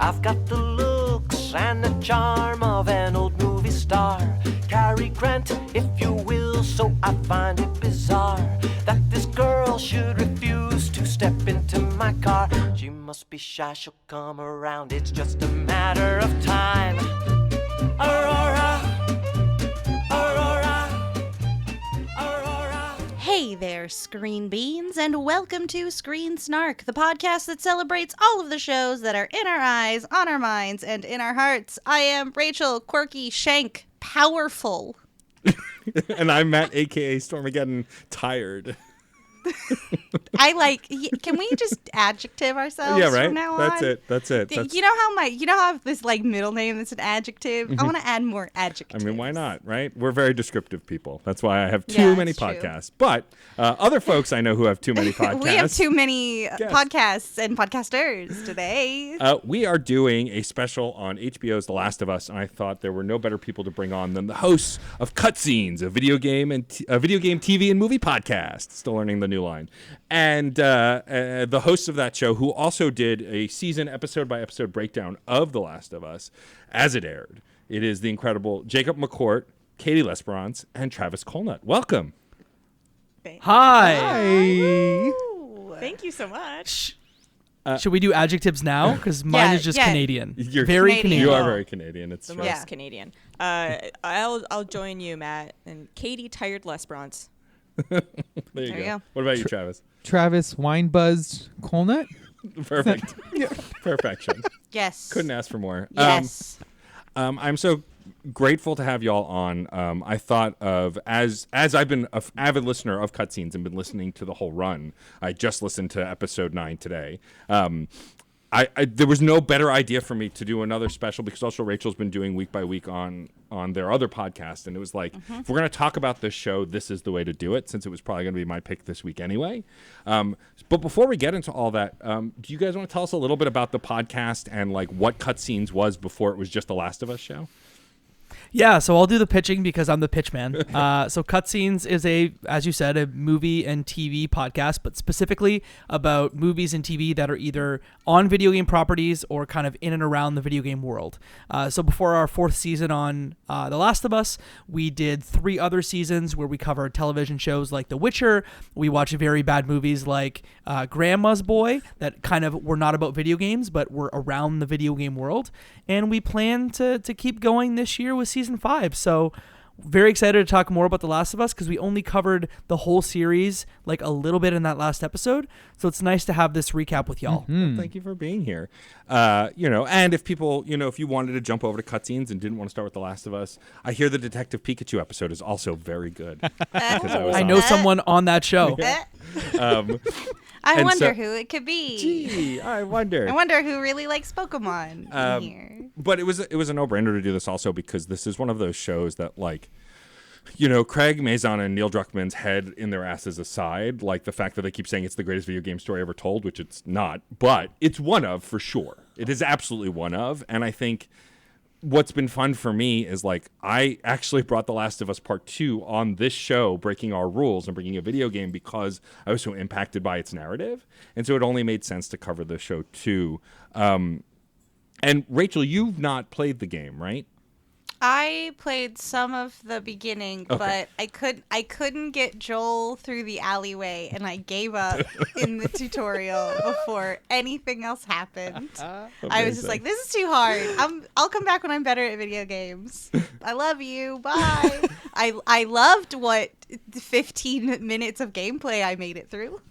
I've got the looks and the charm of an old movie star. Cary Grant, if you will, so I find it bizarre that this girl should refuse to step into my car. She must be shy, she'll come around, it's just a matter of time. Aurora, Aurora, Aurora. Hey there, Screen Beans, and welcome to Screen Snark, the podcast that celebrates all of the shows that are in our eyes, on our minds, and in our hearts. I am Rachel, quirky, shank, powerful. And I'm Matt, a.k.a. Stormageddon, tired. Can we just adjective ourselves from now on? That's it. You know how I have this middle name that's an adjective? Mm-hmm. I want to add more adjectives. I mean, why not, right? We're very descriptive people. That's why I have too many podcasts. But other folks I know who have too many podcasts. We have too many podcasts and podcasters today. We are doing a special on HBO's The Last of Us, and I thought there were no better people to bring on than the hosts of Cutscenes, a video game TV and movie podcast. Still learning the new line. And the hosts of that show, who also did a season episode-by-episode breakdown of The Last of Us as it aired. It is the incredible Jacob McCourt, Katie Lesperance, and Travis Colenutt. Welcome. Hi. Thank you so much. Should we do adjectives now? Because mine is just Canadian. You're very Canadian. You are very Canadian. It's the true. most Canadian. I'll join you, Matt, and Katie, tired Lesperance. There you go. What about you, Travis? Travis, wine buzzed Colenutt. Perfect. Perfection. Yes. Couldn't ask for more. Yes. I'm so grateful to have y'all on. I thought of as I've been an avid listener of Cutscenes and been listening to the whole run. I just listened to episode 9 today. There was no better idea for me to do another special because also Rachel's been doing week by week on their other podcast, and it was like, if we're going to talk about this show, this is the way to do it, since it was probably going to be my pick this week anyway. But before we get into all that, do you guys want to tell us a little bit about the podcast and what Cutscenes was before it was just the Last of Us show? Yeah, so I'll do the pitching because I'm the pitch man. So Cutscenes is as you said, a movie and TV podcast, but specifically about movies and TV that are either on video game properties or kind of in and around the video game world. So before our 4th season on The Last of Us, we did 3 other seasons where we covered television shows like The Witcher. We watched very bad movies like Grandma's Boy that kind of were not about video games, but were around the video game world. And we plan to keep going this year with season 5. So very excited to talk more about The Last of Us because we only covered the whole series a little bit in that last episode. So it's nice to have this recap with y'all. Well, thank you for being here. And if people, if you wanted to jump over to Cutscenes and didn't want to start with The Last of Us, I hear the Detective Pikachu episode is also very good. I know someone on that show. I wonder who it could be. Gee, I wonder who really likes Pokemon in here. But it was a no-brainer to do this also because this is one of those shows that Craig Mazin and Neil Druckmann's head in their asses aside, the fact that they keep saying it's the greatest video game story ever told, which it's not, but it's one of for sure. It is absolutely one of, and I think what's been fun for me is I actually brought The Last of Us Part 2 on this show, breaking our rules and bringing a video game because I was so impacted by its narrative. And so it only made sense to cover the show too. And Rachel, you've not played the game, right? I played some of the beginning, but I couldn't get Joel through the alleyway, and I gave up in the tutorial before anything else happened. I was just like, this is too hard. I'll come back when I'm better at video games. I love you. Bye. I loved what 15 minutes of gameplay I made it through.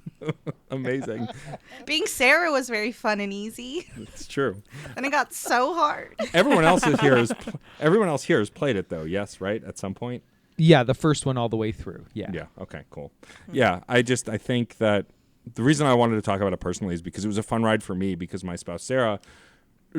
Amazing. Being Sarah was very fun and easy. It's true. And it got so hard. Everyone else here has played it though. Yes, right? At some point. Yeah, the first one all the way through. Yeah. Yeah. Okay. Cool. Yeah. I think that the reason I wanted to talk about it personally is because it was a fun ride for me because my spouse Sarah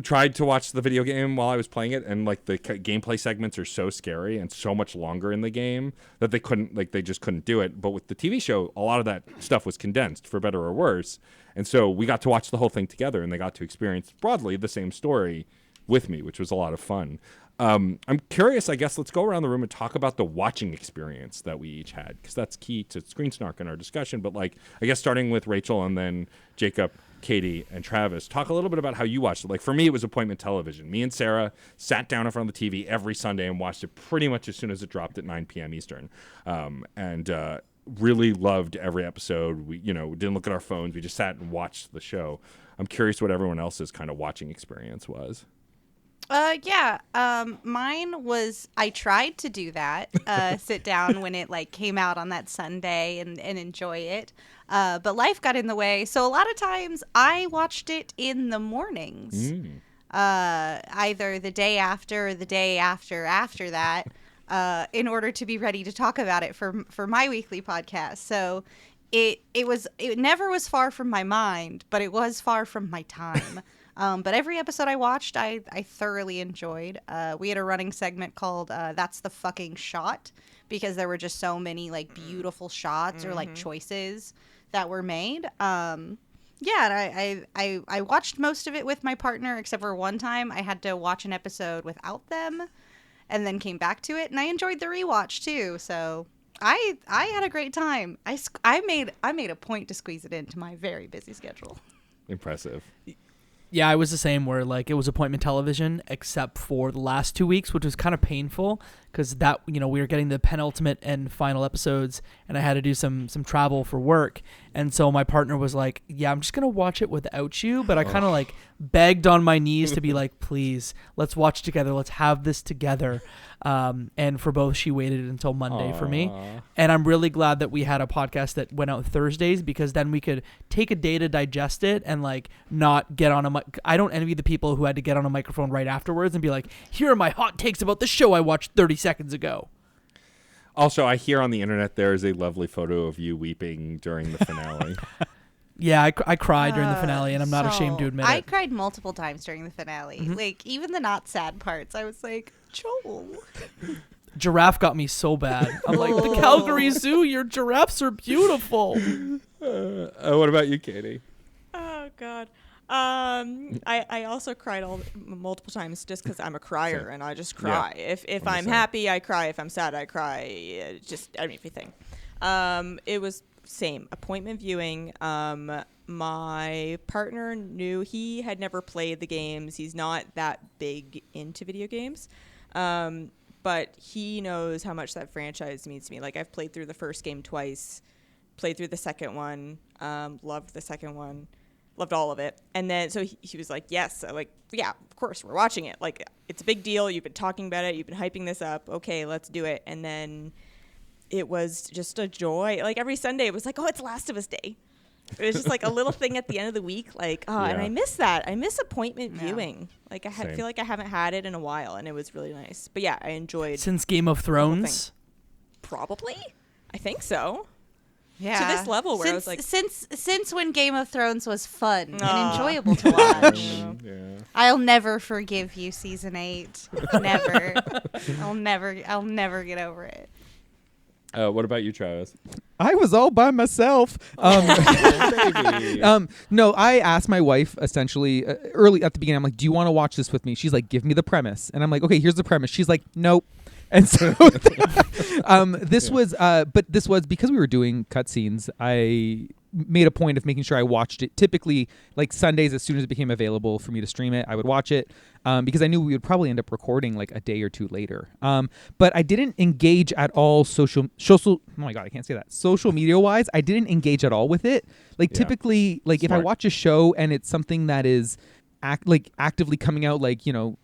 tried to watch the video game while I was playing it, and the gameplay segments are so scary and so much longer in the game that they just couldn't do it. But with the TV show, a lot of that stuff was condensed for better or worse, and so we got to watch the whole thing together, and they got to experience broadly the same story with me, which was a lot of fun. I'm curious, I guess, let's go around the room and talk about the watching experience that we each had, because that's key to Screen Snark in our discussion. But, like, I guess starting with Rachel and then Jacob, Katie, and Travis, talk a little bit about how you watched it. Like, for me, it was appointment television. Me and Sarah sat down in front of the TV every Sunday and watched it pretty much as soon as it dropped at 9 p.m. Eastern. And really loved every episode. We, didn't look at our phones. We just sat and watched the show. I'm curious what everyone else's kind of watching experience was. Mine was, I tried to do that, sit down when it like came out on that Sunday and enjoy it. But life got in the way. So a lot of times I watched it in the mornings, either the day after or the day after that, in order to be ready to talk about it for my weekly podcast. So it never was far from my mind, but it was far from my time. But every episode I watched, I thoroughly enjoyed. We had a running segment called That's the Fucking Shot, because there were just so many like beautiful shots or like choices that were made. And I watched most of it with my partner, except for one time I had to watch an episode without them and then came back to it, and I enjoyed the rewatch too. So I had a great time. I made a point to squeeze it into my very busy schedule. Impressive. Yeah, I was the same, where like it was appointment television except for the last 2 weeks, which was kind of painful because that, we were getting the penultimate and final episodes, and I had to do some travel for work. And so my partner was like, yeah, I'm just going to watch it without you. But I kind of like begged on my knees to be like, please, let's watch together. Let's have this together. And for both, she waited until Monday for me. And I'm really glad that we had a podcast that went out Thursdays, because then we could take a day to digest it and like not get on a mic. I don't envy the people who had to get on a microphone right afterwards and be like, here are my hot takes about the show I watched 30 seconds ago. Also, I hear on the internet there is a lovely photo of you weeping during the finale. Yeah, I cried during the finale, and I'm not ashamed to admit it. I cried multiple times during the finale. Like, even the not sad parts, I was like, Joel. Giraffe got me so bad. I'm like, the Calgary Zoo, your giraffes are beautiful. What about you, Katie? Oh, God. I also cried multiple times just because I'm a crier, and I just cry. Yeah. If I'm happy, I cry. If I'm sad, I cry. Just everything. It was same appointment viewing. My partner knew, he had never played the games. He's not that big into video games. But he knows how much that franchise means to me. Like, I've played through the first game twice, played through the second one, loved the second one. Loved all of it. And then so he was like, yes. I'm like, yeah, of course, we're watching it. Like, it's a big deal. You've been talking about it. You've been hyping this up. Okay, let's do it. And then it was just a joy. Like, every Sunday it was like, oh, it's Last of Us Day. It was just like a little thing at the end of the week. Like, oh, and I miss that. I miss appointment viewing. Like, I feel like I haven't had it in a while, and it was really nice. But yeah, I enjoyed. Since Game of Thrones? Probably. I think so. Yeah. To this level where I was like, since when Game of Thrones was fun and enjoyable to watch. I'll never forgive you, season 8. Never. I'll never get over it. What about you, Travis? I was all by myself. No, I asked my wife essentially early at the beginning. I'm like, do you want to watch this with me? She's like, give me the premise. And I'm like, okay, here's the premise. She's like, nope. And so this was because we were doing cutscenes. I made a point of making sure I watched it. Typically, like Sundays, as soon as it became available for me to stream it, I would watch it because I knew we would probably end up recording like a day or two later. But I didn't engage at all social. Oh my God, I can't say that. Social media wise, I didn't engage at all with it. Like typically, like if I watch a show and it's something that is actively coming out, like your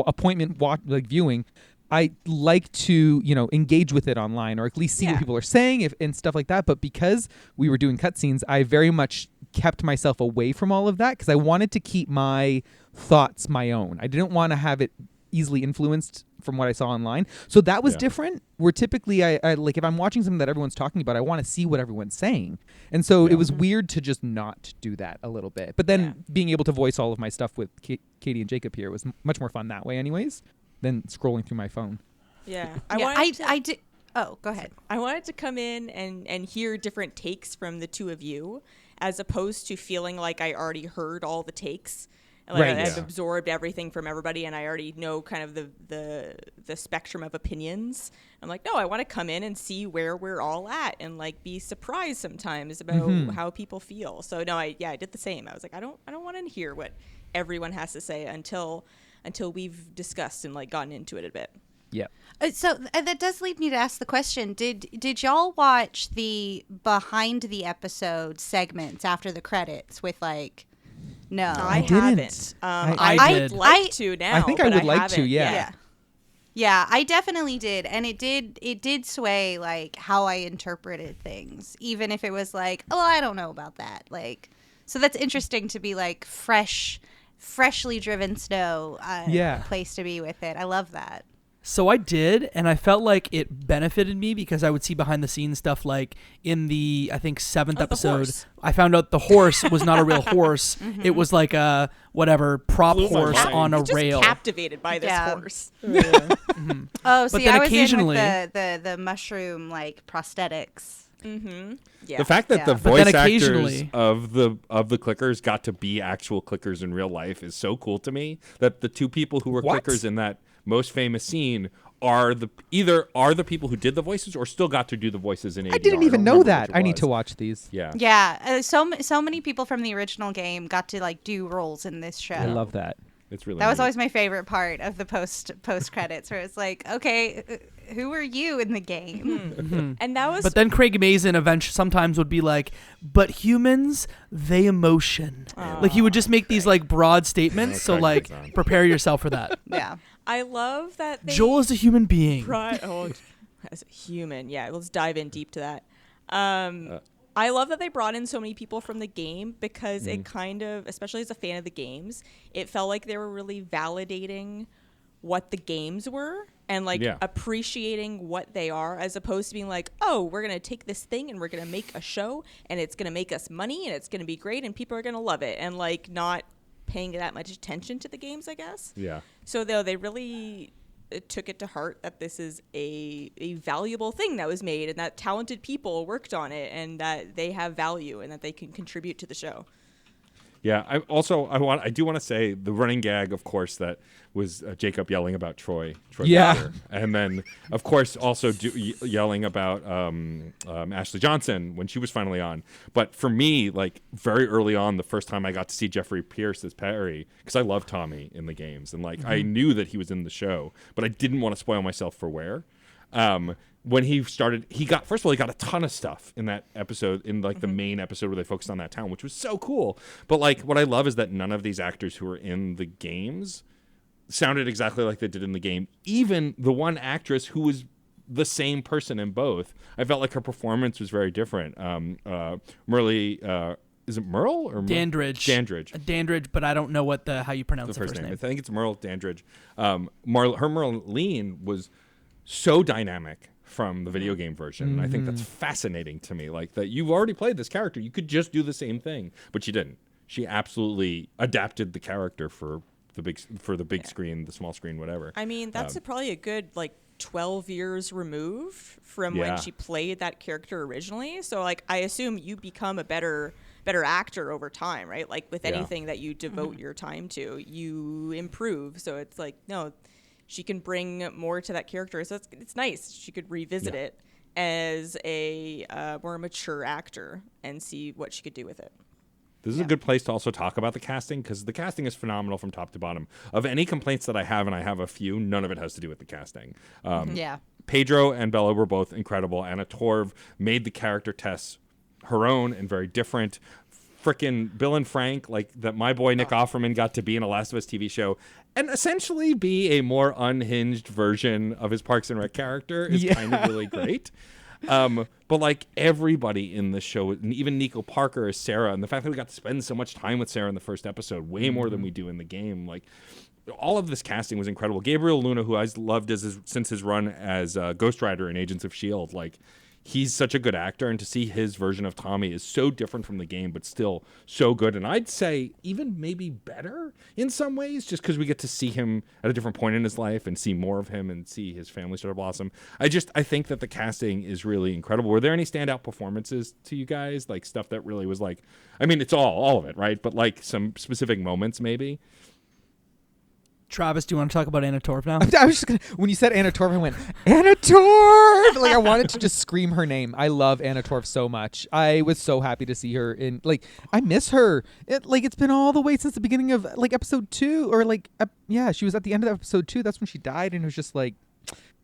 appointment viewing. I like to, engage with it online or at least see what people are saying and stuff like that. But because we were doing cutscenes, I very much kept myself away from all of that because I wanted to keep my thoughts my own. I didn't want to have it easily influenced from what I saw online. So that was different. Where typically I like if I'm watching something that everyone's talking about, I want to see what everyone's saying. And so it was weird to just not do that a little bit. But then being able to voice all of my stuff with Katie and Jacob here was much more fun that way anyways. Than scrolling through my phone. Yeah. I did. Oh, go ahead. I wanted to come in and hear different takes from the two of you, as opposed to feeling like I already heard all the takes Like, Right. I've Yeah. absorbed everything from everybody, and I already know kind of the spectrum of opinions. I'm like, no, I want to come in and see where we're all at, and like be surprised sometimes about how people feel. So no, I did the same. I was like, I don't want to hear what everyone has to say until we've discussed and like gotten into it a bit. Yeah. So that does lead me to ask the question: Did y'all watch the behind the episode segments after the credits with like? No, I didn't. haven't. I I'd did. like to now. I think I but would like to, haven't yeah. yet. Yeah, I definitely did, and it did sway like how I interpreted things, even if it was like, oh, I don't know about that. Like, so that's interesting to be like freshly driven snow. Yeah. Place to be with it. I love that. So I did, and I felt like it benefited me because I would see behind the scenes stuff like in the, I think, 7th the episode. horse. I found out the horse was not a real horse. It was like a, whatever, prop Blew my horse mind. on a Just rail. captivated by this Yeah. horse. Oh, see, then I was occasionally- in with the mushroom like prosthetics. Yeah. The fact that Yeah. the But voice then actors occasionally- of the clickers got to be actual clickers in real life is so cool to me. That the two people who were What? clickers in that most famous scene are the people who did the voices or still got to do the voices in ADR. I didn't even don't know remember that. which it I need to was. watch these. Yeah. Yeah, so many people from the original game got to like do roles in this show. I love that. It's really That was neat. always my favorite part of the post credits, where it's like, okay, who are you in the game? And that was But then Craig Mazin eventually sometimes would be like, but humans, they emotion. Like he would just make these like broad statements. So Craig like, Mazin. prepare yourself for that. Yeah. I love that they Joel is a human being. as a human. Yeah, let's dive in deep to that. I love that they brought in so many people from the game because it kind of, especially as a fan of the games, it felt like they were really validating what the games were and like Yeah. appreciating what they are, as opposed to being like, oh, we're going to take this thing and we're going to make a show and it's going to make us money and it's going to be great and people are going to love it, and like not paying that much attention to the games, I guess. Yeah. So though they really took it to heart that this is a valuable thing that was made and that talented people worked on it and that they have value and that they can contribute to the show. Yeah, I do want to say the running gag, of course, that was Jacob yelling about Troy Yeah. Baker. And then, of course, also yelling about Ashley Johnson when she was finally on. But for me, like very early on, the first time I got to see Jeffrey Pierce as Perry, because I love Tommy in the games, and like I knew that he was in the show, but I didn't want to spoil myself for where. When he started, he got a ton of stuff in that episode, in like the main episode where they focused on that town, which was so cool. But like, what I love is that none of these actors who were in the games sounded exactly like they did in the game. Even the one actress who was the same person in both, I felt like her performance was very different. Merle, is it Merle or Dandridge. Dandridge, but I don't know how you pronounce the first name. I think it's Merle Dandridge. Her Marlene was so dynamic from the video game version. And I think that's fascinating to me. Like that you've already played this character. You could just do the same thing, but she didn't. She absolutely adapted the character for the big screen, the small screen, whatever. I mean, that's probably a good like 12 years removed from Yeah. when she played that character originally. So like I assume you become a better actor over time, right? Like with Yeah. anything that you devote your time to, you improve. So it's like, no, she can bring more to that character. So it's nice. She could revisit it as a more mature actor and see what she could do with it. This is a good place to also talk about the casting, because the casting is phenomenal from top to bottom. Of any complaints that I have, and I have a few, none of it has to do with the casting. Yeah. Pedro and Bella were both incredible. Anna Torv made the character Tess her own and very different. Frickin' Bill and Frank, like that my boy Nick Offerman got to be in a Last of Us TV show and essentially be a more unhinged version of his Parks and Rec character is kind of really great. But like everybody in the show, and even Nico Parker as Sarah, and the fact that we got to spend so much time with Sarah in the first episode, way more than we do in the game, like all of this casting was incredible. Gabriel Luna, who I've loved since his run as Ghost Rider in Agents of S.H.I.E.L.D., like he's such a good actor, and to see his version of Tommy is so different from the game, but still so good. And I'd say even maybe better in some ways, just because we get to see him at a different point in his life and see more of him and see his family sort of blossom. I think that the casting is really incredible. Were there any standout performances to you guys? Like stuff that really was like, I mean, it's all of it, right? But like some specific moments maybe? Travis, do you want to talk about Anna Torv now? I was just gonna, when you said Anna Torv, I went, Anna Torv! Like, I wanted to just scream her name. I love Anna Torv so much. I was so happy to see her in, like, I miss her. It's been all the way since the beginning of, like, episode 2, or, like, yeah, she was at the end of episode 2. That's when she died, and it was just, like,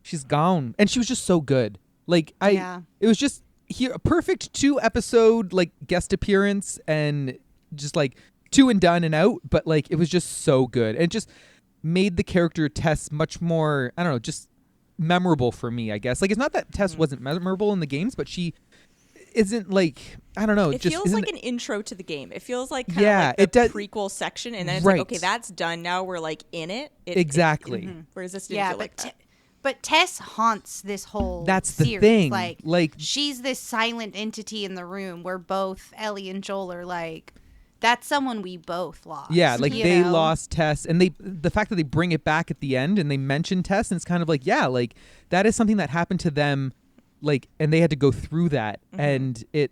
she's gone. And she was just so good. Like, it was just a perfect 2-episode, like, guest appearance, and just, like, 2 and done and out, but, like, it was just so good. And just made the character Tess much more, I don't know, just memorable for me, I guess. Like, it's not that Tess wasn't memorable in the games, but she isn't, like, I don't know. It just feels like an intro to the game. It feels like kind of like the prequel section, and then it's like, okay, that's done. Now we're, like, in it. Exactly. Whereas this didn't feel like that. But Tess haunts this whole That's series. the thing. Like, she's this silent entity in the room where both Ellie and Joel are like, that's someone we both lost. Yeah, like they lost Tess, and the fact that they bring it back at the end and they mention Tess, and it's kind of like, yeah, like that is something that happened to them, like, and they had to go through that, and it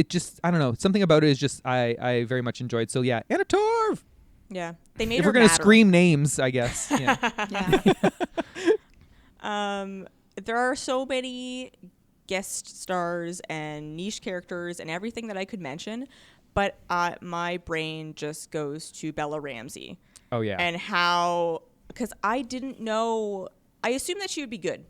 just, I don't know, something about it is just I very much enjoyed. So yeah, Anna Torv. Yeah, they made if her we're gonna matter. scream names, I guess. Yeah. There are so many guest stars and niche characters and everything that I could mention. But my brain just goes to Bella Ramsey. Oh, yeah. And how, because I didn't know, I assumed that she would be good.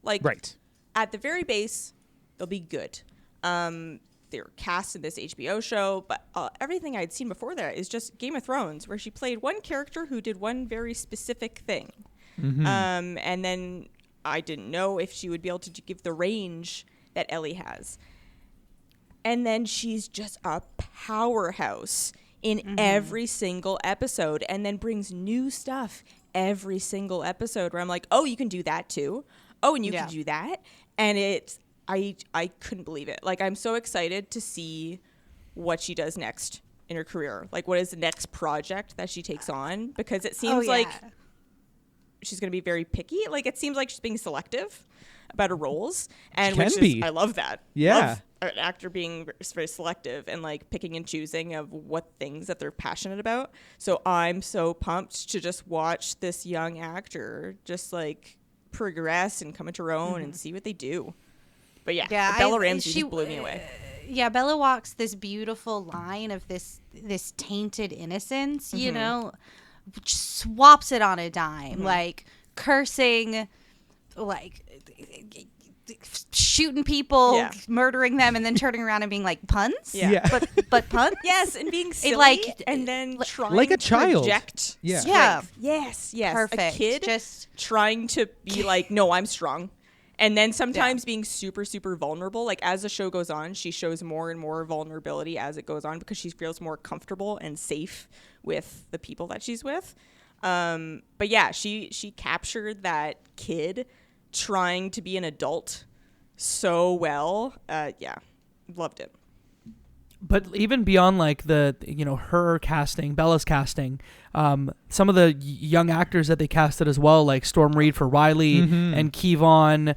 Like, right. At the very base, they'll be good. They're cast in this HBO show, but everything I'd seen before that is just Game of Thrones, where she played one character who did one very specific thing. And then I didn't know if she would be able to give the range that Ellie has. And then she's just a powerhouse in every single episode, and then brings new stuff every single episode where I'm like, oh, you can do that too. Oh, and you can do that. And I couldn't believe it. Like, I'm so excited to see what she does next in her career. Like, what is the next project that she takes on? Because it seems like she's going to be very picky. Like, it seems like she's being selective about her roles. And I love that. Yeah. Love an actor being very selective and like picking and choosing of what things that they're passionate about. So I'm so pumped to just watch this young actor just like progress and come into her own and see what they do. But Bella Ramsey just blew me away. Yeah, Bella walks this beautiful line of this tainted innocence, you know, swaps it on a dime, like cursing, like shooting people, murdering them, and then turning around and being like, puns? Yeah. But puns? Yes, and being silly, and then trying like a to child. Project strength. Yes. Perfect. A kid just trying to be like, no, I'm strong. And then sometimes being super, super vulnerable. Like, as the show goes on, she shows more and more vulnerability as it goes on because she feels more comfortable and safe with the people that she's with. But yeah, she captured that kid trying to be an adult so well. Loved it. But even beyond like her casting, Bella's casting, some of the young actors that they casted as well, like Storm Reed for Riley and Kevon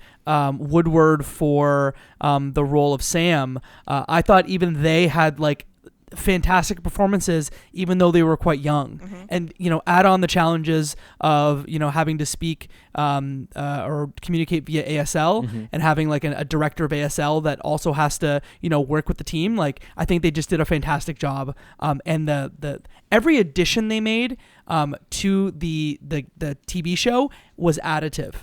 Woodward for the role of Sam, I thought even they had like fantastic performances even though they were quite young. And add on the challenges of having to speak or communicate via ASL and having like a director of ASL that also has to work with the team. Like, I think they just did a fantastic job, and the every addition they made to the TV show was additive,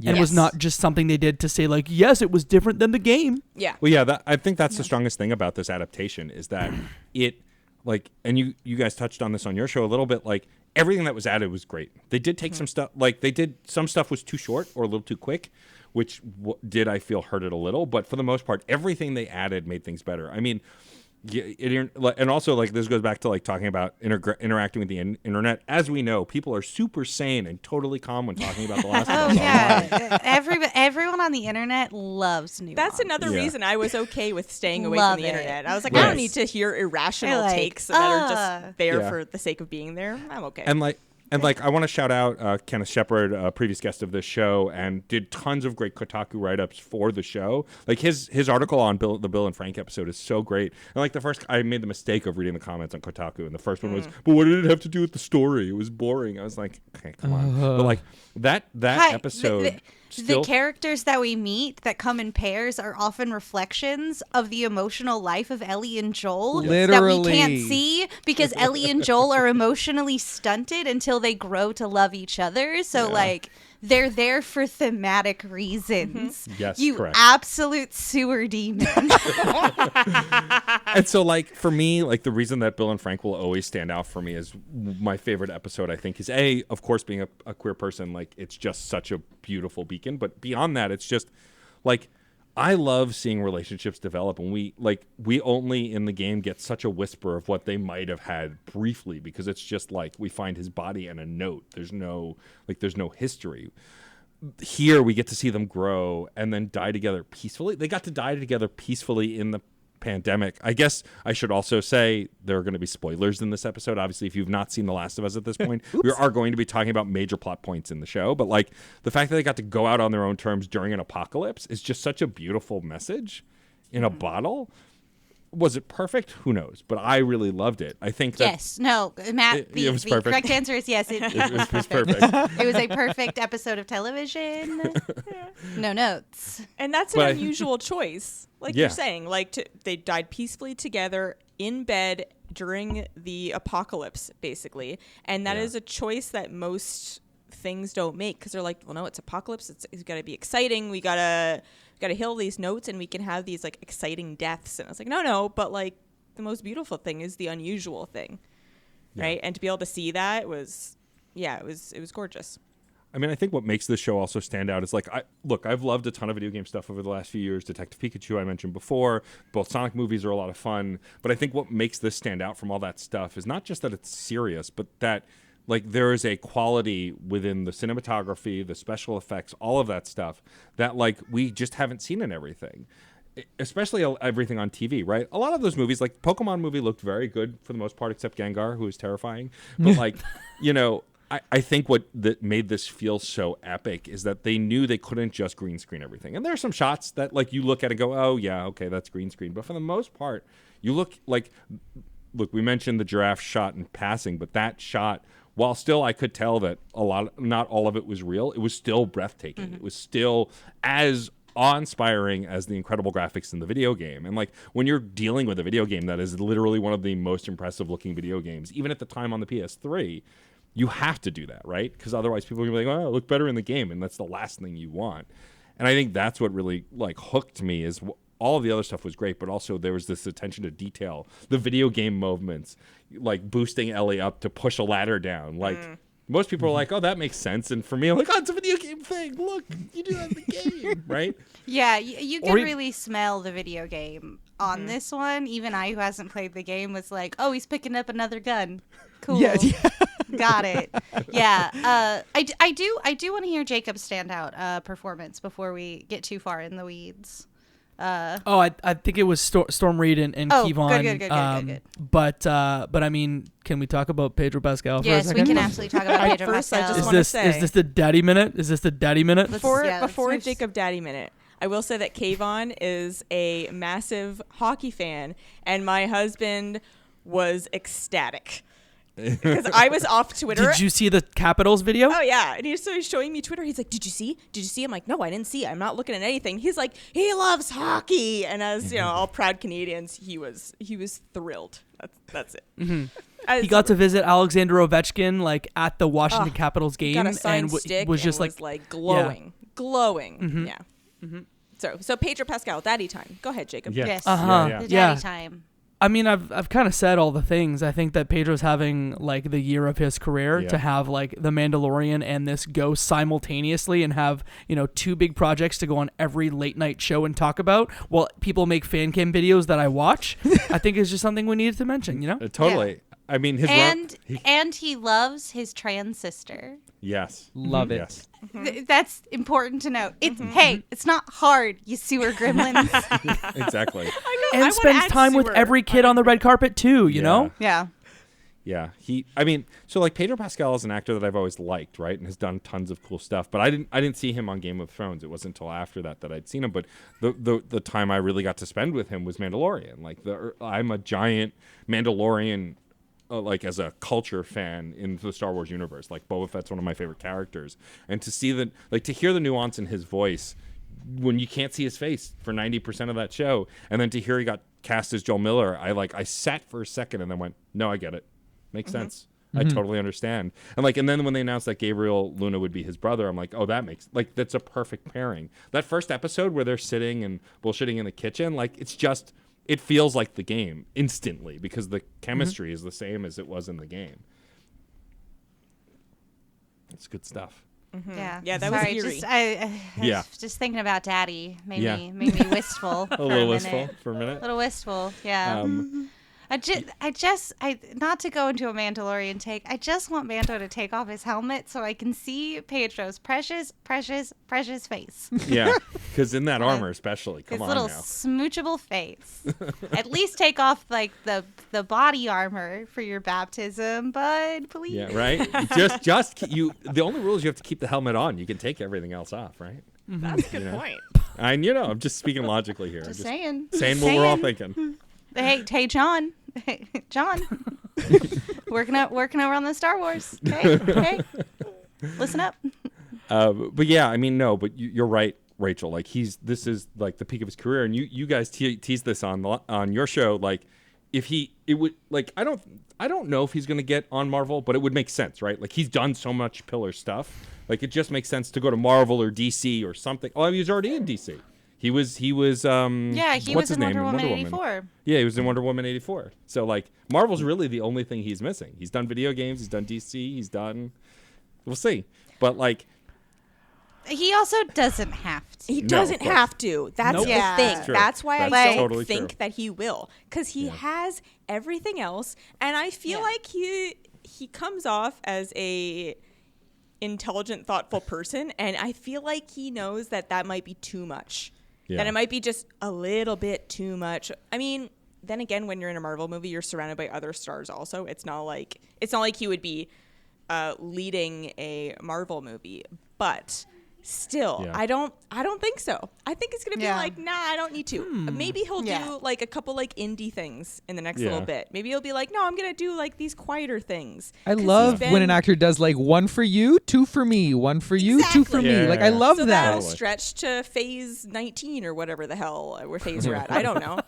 and was not just something they did to say like, yes, it was different than the game. I think that's the strongest thing about this adaptation is that it, like, and you guys touched on this on your show a little bit, like, everything that was added was great. They did take some stuff, like some stuff was too short or a little too quick, which I feel hurt it a little, but for the most part, everything they added made things better. I mean, and also like this goes back to like talking about interacting with the internet. As we know, people are super sane and totally calm when talking about The Last of Oh Us online. yeah, everyone on the internet loves nuance. That's another Yeah. reason I was okay with staying away Love from the it. internet. I was like, Right. I don't need to hear irrational Like, takes that are just there Yeah. for the sake of being there. I'm okay. And I want to shout out Kenneth Shepard, a previous guest of this show, and did tons of great Kotaku write-ups for the show. Like his article on the Bill and Frank episode is so great. And like I made the mistake of reading the comments on Kotaku, and the first one was, "But what did it have to do with the story? It was boring." I was like, "Okay, come on." But like that Hi, episode. The characters that we meet that come in pairs are often reflections of the emotional life of Ellie and Joel that we Literally. can't see because Ellie and Joel are emotionally stunted until they grow to love each other. So like they're there for thematic reasons. Yes, you correct. absolute sewer demon. And so, like, for me, like, the reason that Bill and Frank will always stand out for me is my favorite episode, I think, is of course, being a queer person, like, it's just such a beautiful beacon. But beyond that, it's just, like, I love seeing relationships develop, and we only in the game get such a whisper of what they might have had briefly, because it's just like we find his body and a note. There's no history. Here we get to see them grow and then die together peacefully. They got to die together peacefully in the pandemic. I guess I should also say there are going to be spoilers in this episode. Obviously, if you've not seen The Last of Us at this point, we are going to be talking about major plot points in the show. But like the fact that they got to go out on their own terms during an apocalypse is just such a beautiful message in a bottle. Was it perfect? Who knows? But I really loved it. I think that Yes. No, Matt, It was the perfect. correct answer is yes. It was perfect. It was a perfect episode of television. No notes. And that's But I- an unusual choice. Like Yeah. you're saying, like they died peacefully together in bed during the apocalypse, basically. And that is a choice that most things don't make because they're like, well, no, it's apocalypse. It's got to be exciting. We got to heal these notes and we can have these like exciting deaths. And I was like, no, but like the most beautiful thing is the unusual thing. Right. And to be able to see that was gorgeous. I mean, I think what makes this show also stand out is like, I've loved a ton of video game stuff over the last few years. Detective Pikachu, I mentioned before. Both Sonic movies are a lot of fun. But I think what makes this stand out from all that stuff is not just that it's serious, but that like there is a quality within the cinematography, the special effects, all of that stuff that like we just haven't seen in everything. Especially everything on TV, right? A lot of those movies, like Pokemon movie looked very good for the most part, except Gengar, who is terrifying. But like, you know, I think what that made this feel so epic is that they knew they couldn't just green screen everything. And there are some shots that like you look at and go, oh yeah, okay, that's green screen. But for the most part, you look, we mentioned the giraffe shot in passing, but that shot, while still I could tell that not all of it was real, it was still breathtaking. Mm-hmm. It was still as awe-inspiring as the incredible graphics in the video game. And like when you're dealing with a video game that is literally one of the most impressive looking video games, even at the time on the PS3, you have to do that, right? Because otherwise people are gonna be like, oh, it looked better in the game, and that's the last thing you want. And I think that's what really like hooked me is all of the other stuff was great, but also there was this attention to detail, the video game movements, like boosting Ellie up to push a ladder down. Like most people are like, oh, that makes sense. And for me, I'm like, oh, it's a video game thing. Look, you do that in the game, right? Yeah, you Or can e- really smell the video game on this one. Even I, who hasn't played the game, was like, "Oh, he's picking up another gun. Cool, Yeah, got it." Yeah, I do want to hear Jacob's standout performance before we get too far in the weeds. I think it was Storm Reid and Oh, Kevon. good. But I mean, can we talk about Pedro Pascal for a Yes, second? we can absolutely talk about Pedro First, I Pascal. just Is wanna this say- is this the daddy minute? Is this the daddy minute? Before let's move- Jacob Daddy Minute, I will say that Kayvon is a massive hockey fan, and my husband was ecstatic because I was off Twitter. Did you see the Capitals video? Oh yeah, and he's showing me Twitter. He's like, "Did you see? Did you see?" I'm like, "No, I didn't see. I'm not looking at anything." He's like, "He loves hockey," and as you know, all proud Canadians, he was thrilled. That's it. He got to visit Alexander Ovechkin like at the Washington Capitals game, Got a signed and stick was just and like glowing. Yeah. So Pedro Pascal, daddy time. Go ahead, Jacob. Yeah. Yes, Uh-huh. Yeah. the Yeah. daddy time. I mean, I've kind of said all the things. I think that Pedro's having like the year of his career Yeah. to have like The Mandalorian and this go simultaneously and have, you know, 2 big projects to go on every late night show and talk about while people make fan cam videos that I watch. I think it's just something we needed to mention, you know? Totally. I mean, his and he loves his trans sister. yes, Love it. Yes, That's important to note. It's hey, it's not hard, you sewer gremlins. exactly. And spends time with every kid on the red carpet too, you know? Yeah. Yeah, so like Pedro Pascal is an actor that I've always liked, right, and has done tons of cool stuff. But I didn't see him on Game of Thrones. It wasn't until after that I'd seen him. But the time I really got to spend with him was Mandalorian. Like I'm a giant Mandalorian, like as a culture fan in the Star Wars universe. Like Boba Fett's one of my favorite characters, and to see to hear the nuance in his voice when you can't see his face for 90% of that show, and then to hear he got cast as Joel Miller, I sat for a second and then went, no, I get it. Makes sense. I totally understand. And then when they announced that Gabriel Luna would be his brother, I'm like, oh, that's a perfect pairing. That first episode where they're sitting and bullshitting in the kitchen, it feels like the game instantly because the chemistry is the same as it was in the game. It's good stuff. Yeah. Yeah, that was Sorry, eerie. Just thinking about Daddy made Yeah. me wistful. A for little a wistful minute. for a minute. A little wistful. Yeah. I not to go into a Mandalorian take. I just want Mando to take off his helmet so I can see Pedro's precious face. Yeah, because in that armor especially, come His on little now. smoochable face. At least take off like the body armor for your baptism, bud, please. Yeah, right. The only rule is you have to keep the helmet on. You can take everything else off, right? That's a good point. I'm just speaking logically here. Just I'm saying. saying what we're all thinking. Hey, John. Hey, John. working over on the Star Wars. Hey. Listen up. But yeah, I mean, no, but you're right, Rachel. Like this is like the peak of his career, and you guys teased this on your show. Like, I don't know if he's gonna get on Marvel, but it would make sense, right? Like he's done so much pillar stuff. Like it just makes sense to go to Marvel or DC or something. Oh, he was already in DC. He was Yeah, he what's was his in name? Wonder Woman 84. Yeah, he was in Wonder Woman 84. So like Marvel's really the only thing he's missing. He's done video games, he's done DC, we'll see. But like He also doesn't have to. He No, doesn't of course. have to. That's Nope. the Yeah. thing. That's true. That's why That's I don't totally think true. that he will, because he has everything else, and I feel Yeah. like he comes off as a intelligent, thoughtful person, and I feel like he knows that might be too much. Yeah. That it might be just a little bit too much. I mean, then again, when you're in a Marvel movie, you're surrounded by other stars. Also, it's not like he would be leading a Marvel movie, but still, Yeah. I don't think so. I think it's gonna be like, nah, I don't need to. Maybe he'll Yeah. do like a couple like indie things in the next Yeah. little bit. Maybe he'll be like, no, I'm gonna do like these quieter things. I 'Cause love he's when an been- actor does like 1 for you, 2 for me, 1 for you, 2 for Exactly. me. Yeah, Like yeah, I yeah. love So that. that'll Totally. stretch to phase 19 or whatever the hell we're phase we're at. I don't know.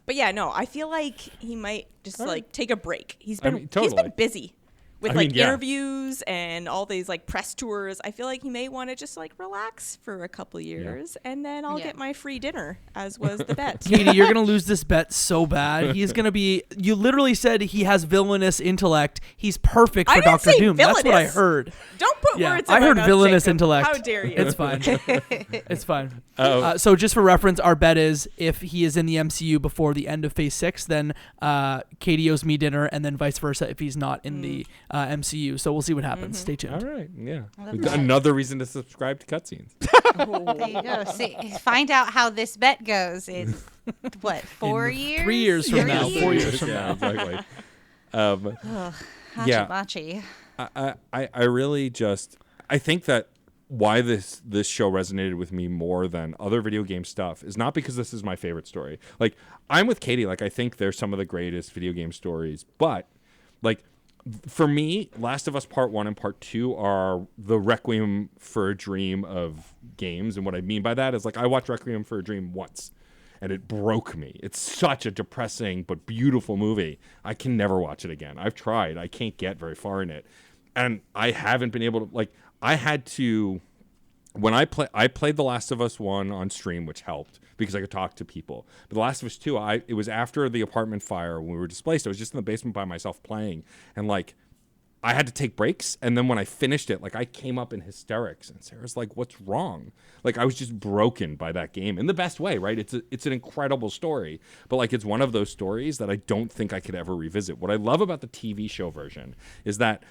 But yeah, no, I feel like he might just like take a break. He's been totally. busy with I mean, like yeah. interviews and all these like press tours. I feel like he may want to just like relax for a couple years, and then I'll Yeah. get my free dinner, as was the bet. Katie, you're gonna lose this bet so bad. He's gonna be. You literally said he has villainous intellect. He's perfect I for didn't Doctor say Doom. That's what I villainous. heard. Don't put Yeah, words in I my heard mouth, villainous Jacob. intellect. How dare you? It's fine. It's fine. Oh. So just for reference, our bet is if he is in the MCU before the end of Phase 6, then Katie owes me dinner, and then vice versa if he's not in the MCU. So we'll see what happens. Stay tuned. All right, yeah. love We've got that. another reason to subscribe to cutscenes. There you go. See, find out how this bet goes in what 4 years? 3 years from 3 now. 4 years from yeah, now. exactly. Hachi Yeah. machi. I really just I think that why this show resonated with me more than other video game stuff is not because this is my favorite story. Like I'm with Katie. Like I think they're some of the greatest video game stories, but like for me, Last of Us Part 1 and Part 2 are the Requiem for a Dream of games. And what I mean by that is like I watched Requiem for a Dream once and it broke me. It's such a depressing but beautiful movie. I can never watch it again. I've tried. I can't get very far in it. And I haven't been able to, like, I had to when I played The Last of Us 1 on stream, which helped because I could talk to people. But The Last of Us 2, it was after the apartment fire when we were displaced. I was just in the basement by myself playing, and like I had to take breaks, and then when I finished it, like I came up in hysterics, and Sarah's like, "What's wrong?" Like I was just broken by that game in the best way, right? It's an incredible story, but like it's one of those stories that I don't think I could ever revisit. What I love about the TV show version is that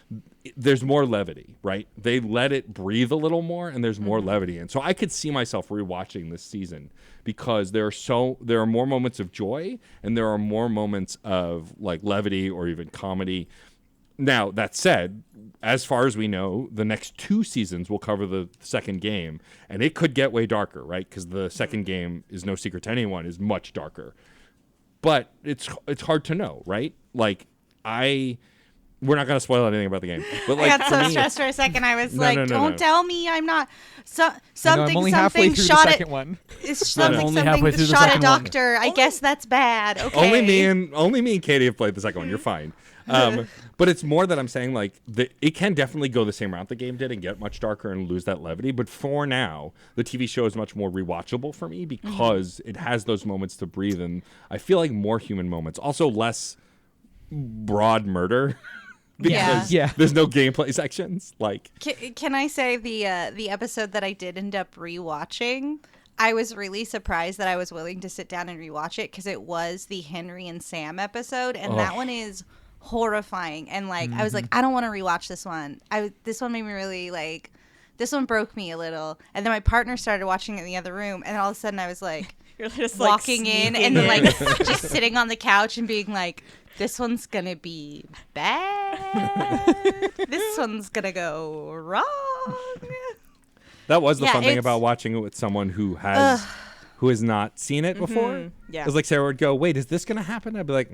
there's more levity, right? They let it breathe a little more, and there's more levity, and so I could see myself rewatching this season because there are more moments of joy, and there are more moments of like levity or even comedy. Now, that said, as far as we know, the next 2 seasons will cover the second game, and it could get way darker, right? Because the second game, is no secret to anyone, is much darker. But it's hard to know, right? Like, we're not going to spoil anything about the game. But like, I got for so me, stressed for a second. I was No. don't tell me I'm not. I'm only halfway through the second one. It's only something halfway through the shot a second one. doctor. I guess that's bad. Okay. Only me and Katie have played the second one. You're fine. But it's more that I'm saying like it can definitely go the same route the game did and get much darker and lose that levity. But for now, the TV show is much more rewatchable for me because it has those moments to breathe, and I feel like more human moments. Also less broad murder. Because there's no gameplay sections. Like, can I say the episode that I did end up rewatching? I was really surprised that I was willing to sit down and rewatch it because it was the Henry and Sam episode, and that one is horrifying. And like, I was like, I don't want to rewatch this one. This one made me really like. This one broke me a little, and then my partner started watching it in the other room, and all of a sudden I was like, You're just walking in and then like just sitting on the couch and being like, this one's gonna be bad. This one's gonna go wrong. that was the Yeah, fun thing it's- about watching it with someone who has not seen it before. Yeah. It was like Sarah would go, "Wait, is this gonna happen?" I'd be like,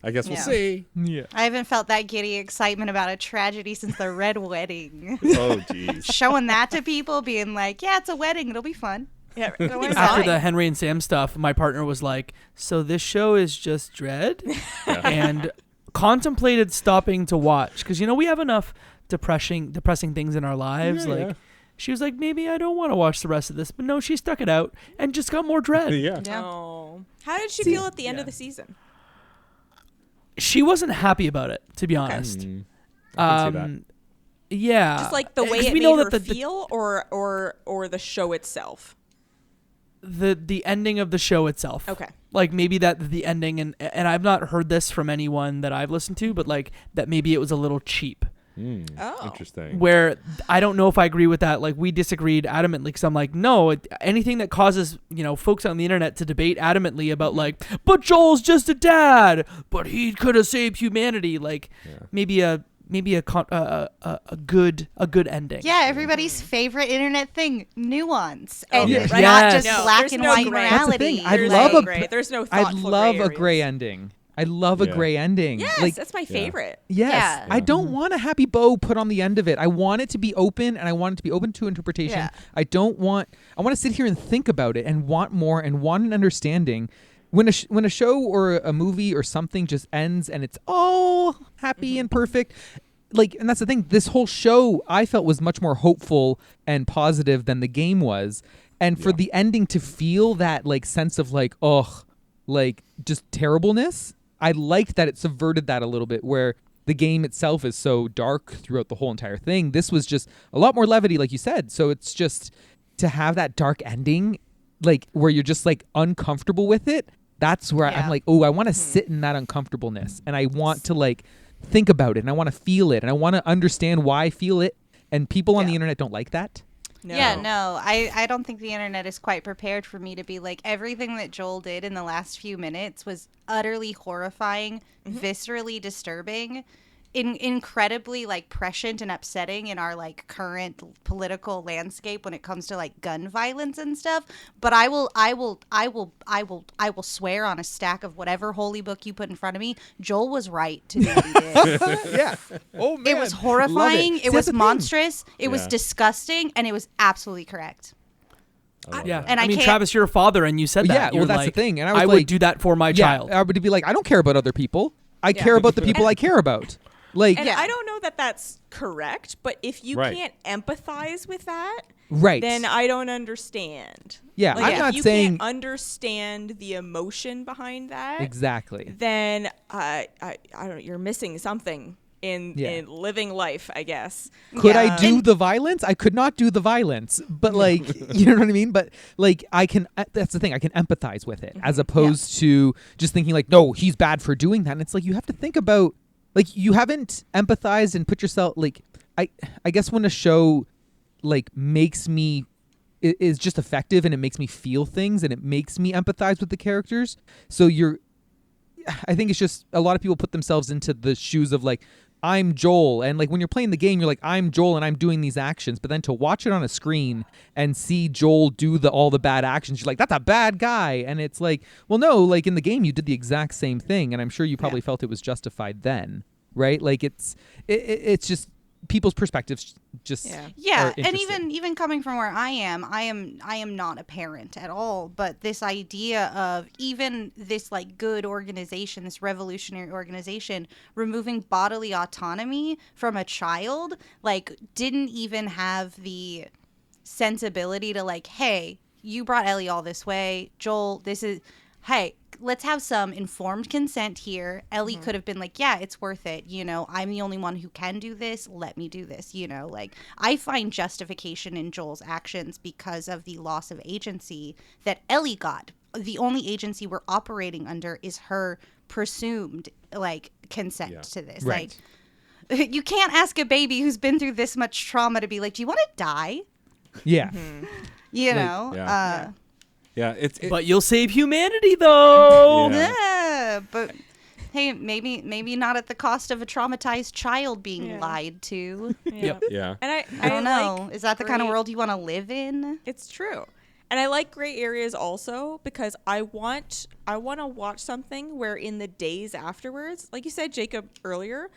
I guess we'll Yeah. see." Yeah. I haven't felt that giddy excitement about a tragedy since the Red Wedding. Oh, jeez. Showing that to people, being like, yeah, it's a wedding, it'll be fun. Yeah. Don't worry After about the it. Henry and Sam stuff, my partner was like, "So this show is just dread," and contemplated stopping to watch because we have enough depressing things in our lives. Yeah. She was like, "Maybe I don't want to watch the rest of this," but no, she stuck it out and just got more dread. Yeah. Yeah. Oh. How did she feel at the end of the season? She wasn't happy about it, to be honest. I can see that. Yeah, Just like the way 'cause it we made know her that feel, or the show itself. the ending of the show itself. Okay. Like maybe that the ending and I've not heard this from anyone that I've listened to, but like that maybe it was a little cheap. Oh. Interesting. Where I don't know if I agree with that. Like we disagreed adamantly because I'm like, no, anything that causes folks on the internet to debate adamantly about like, but Joel's just a dad, but he could have saved humanity. Like maybe a good ending. Yeah, everybody's favorite internet thing, nuance, and yeah. not Yes. just No, black there's and no white gray. That's the morality. thing. I There's love no a gray. There's no I thoughtful love gray a gray areas. ending. I love a Yeah. gray ending. Yes, Like, that's my favorite. yes. Yeah. I don't want a happy bow put on the end of it. I want it to be open, and I want it to be open to interpretation. Yeah. I want to sit here and think about it and want more and want an understanding. When a show or a movie or something just ends and it's all happy and perfect, like, and that's the thing, this whole show I felt was much more hopeful and positive than the game was. And for the ending to feel that like sense of like, like just terribleness, I liked that it subverted that a little bit, where the game itself is so dark throughout the whole entire thing. This was just a lot more levity, like you said. So it's just to have that dark ending, like where you're just like uncomfortable with it. That's where I'm like, I want to sit in that uncomfortableness, and I want to like think about it, and I want to feel it, and I want to understand why I feel it. And people on the internet don't like that. No. Yeah, no, I don't think the internet is quite prepared for me to be like, everything that Joel did in the last few minutes was utterly horrifying, viscerally disturbing, incredibly like prescient and upsetting in our like current political landscape when it comes to like gun violence and stuff. But I will swear on a stack of whatever holy book you put in front of me, Joel was right to do what he did. Yeah. Oh man. It was horrifying. Love It was that's the thing. monstrous. It was Yeah. disgusting, and it was absolutely correct. Yeah, And I mean, can't- Travis, you're a father, and you said that. Yeah, You were well, that's the like, thing, and I was I like- would do that for my child. I would be like, I don't care about other people. I care about the people I care about. Like, And Yeah. I don't know that that's correct, but if you Right. can't empathize with that, Right. then I don't understand. Yeah, Like, I'm if not you saying can't understand the emotion behind that. exactly. Then I don't know, you're missing something in Yeah. living life, I guess. Could I Yeah. do the violence? I could not do the violence, but like, you know what I mean? But like, I can, that's the thing, I can empathize with it as opposed to just thinking like, no, he's bad for doing that. And it's like, you have to think about, like, you haven't empathized and put yourself, like, I guess when a show like makes me, is just effective and it makes me feel things and it makes me empathize with the characters. So I think it's just a lot of people put themselves into the shoes of like, I'm Joel, and like when you're playing the game, you're like, I'm Joel and I'm doing these actions, but then to watch it on a screen and see Joel do all the bad actions, you're like, that's a bad guy. And it's like, well, no, like in the game you did the exact same thing, and I'm sure you probably felt it was justified then, right? Like it's just people's perspectives just Yeah, are and interesting. even coming from where I am not a parent at all, but this idea of even this like good organization, this revolutionary organization, removing bodily autonomy from a child, like didn't even have the sensibility to like, hey, you brought Ellie all this way, Joel, hey, let's have some informed consent here. Ellie could have been like, yeah, it's worth it. You know, I'm the only one who can do this. Let me do this. You know, like I find justification in Joel's actions because of the loss of agency that Ellie got. The only agency we're operating under is her presumed like consent to this. Right. Like, you can't ask a baby who's been through this much trauma to be like, do you want to die? Yeah. You Like, know? Yeah, But you'll save humanity, though. Yeah. Yeah, but hey, maybe not at the cost of a traumatized child being lied to. Yep. yeah. And I don't know. like Is that the kind of gray- world you want to live in? It's true. And I like gray areas also because I want to watch something where in the days afterwards, like you said, Jacob, earlier,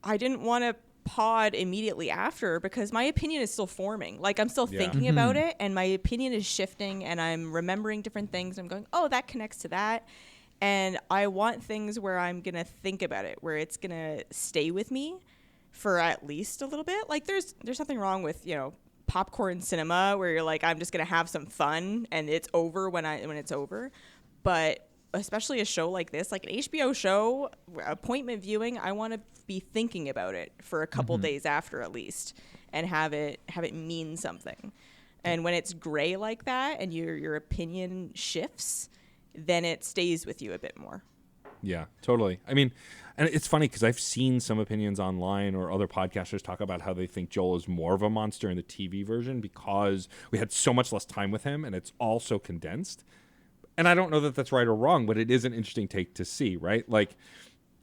I didn't want to pod immediately after because my opinion is still forming. Like I'm still thinking about it and my opinion is shifting and I'm remembering different things. I'm going, oh, that connects to that. And I want things where I'm going to think about it, where it's going to stay with me for at least a little bit. Like there's nothing wrong with, you know, popcorn cinema where you're like, I'm just going to have some fun and it's over when it's over. But especially a show like this, like an HBO show, appointment viewing, I want to be thinking about it for a couple days after at least and have it mean something. And when it's gray like that and your opinion shifts, then it stays with you a bit more. Yeah, totally. I mean, and it's funny because I've seen some opinions online or other podcasters talk about how they think Joel is more of a monster in the TV version because we had so much less time with him and it's all so condensed. And I don't know that that's right or wrong, but it is an interesting take to see, right? Like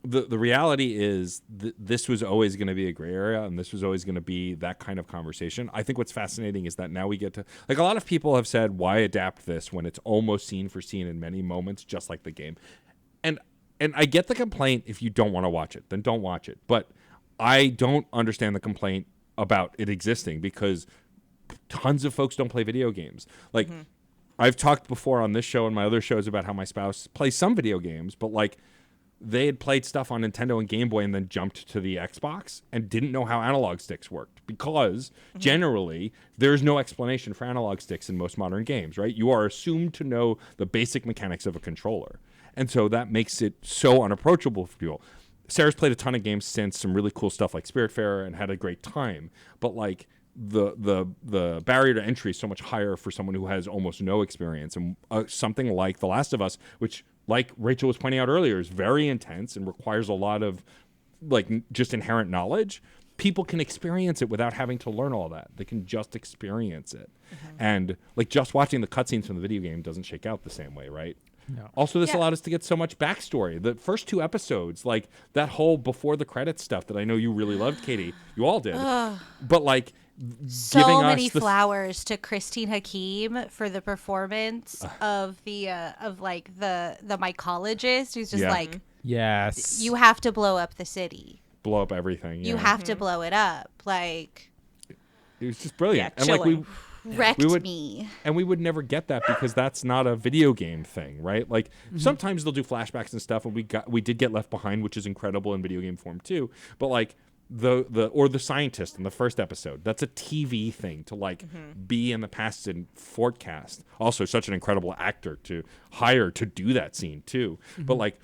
the reality is this was always going to be a gray area and this was always going to be that kind of conversation. I think what's fascinating is that now we get to, like a lot of people have said, why adapt this when it's almost scene for scene in many moments, just like the game. And I get the complaint if you don't want to watch it, then don't watch it. But I don't understand the complaint about it existing because tons of folks don't play video games. Like I've talked before on this show and my other shows about how my spouse plays some video games, but like they had played stuff on Nintendo and Game Boy and then jumped to the Xbox and didn't know how analog sticks worked because generally there's no explanation for analog sticks in most modern games, right? You are assumed to know the basic mechanics of a controller. And so that makes it so unapproachable for people. Sarah's played a ton of games since, some really cool stuff like Spiritfarer, and had a great time. But like the barrier to entry is so much higher for someone who has almost no experience. And something like The Last of Us, which like Rachel was pointing out earlier, is very intense and requires a lot of like just inherent knowledge. People can experience it without having to learn all that. They can just experience it. And like just watching the cutscenes from the video game doesn't shake out the same way, right? No. Also, this allowed us to get so much backstory. The first 2 episodes, like that whole before the credits stuff that I know you really loved, Katie. You all did. But like So giving many us the flowers to Christine Hakim for the performance of the mycologist who's just Yeah. like, Yes. you have to blow up the city. blow up everything. You yeah. have to blow it up. Like, It was just brilliant. Yeah, And like chilling. wrecked would- me. And we would never get that because that's not a video game thing, right? Like sometimes they'll do flashbacks and stuff, and we did get Left Behind, which is incredible in video game form too. But like the scientist in the first episode. That's a TV thing to like be in the past and forecast. Also, such an incredible actor to hire to do that scene too. But like,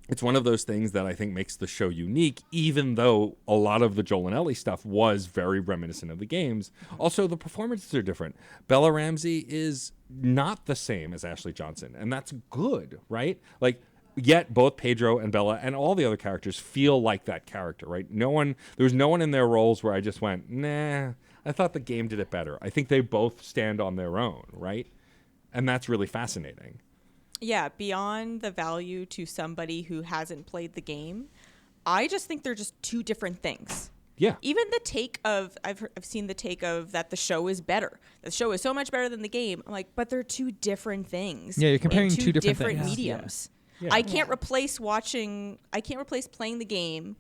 it's one of those things that I think makes the show unique, even though a lot of the Joel and Ellie stuff was very reminiscent of the games. Also, the performances are different. Bella Ramsey is not the same as Ashley Johnson, and that's good, right? Like, yet both Pedro and Bella and all the other characters feel like that character, right? There was no one in their roles where I just went, nah, I thought the game did it better. I think they both stand on their own, right? And that's really fascinating. Yeah, beyond the value to somebody who hasn't played the game, I just think they're just two different things. Yeah. Even the take of, I've seen the take of that the show is better. The show is so much better than the game. I'm like, but they're two different things. Yeah, you're comparing in two different things. mediums. Yeah. I can't replace playing the game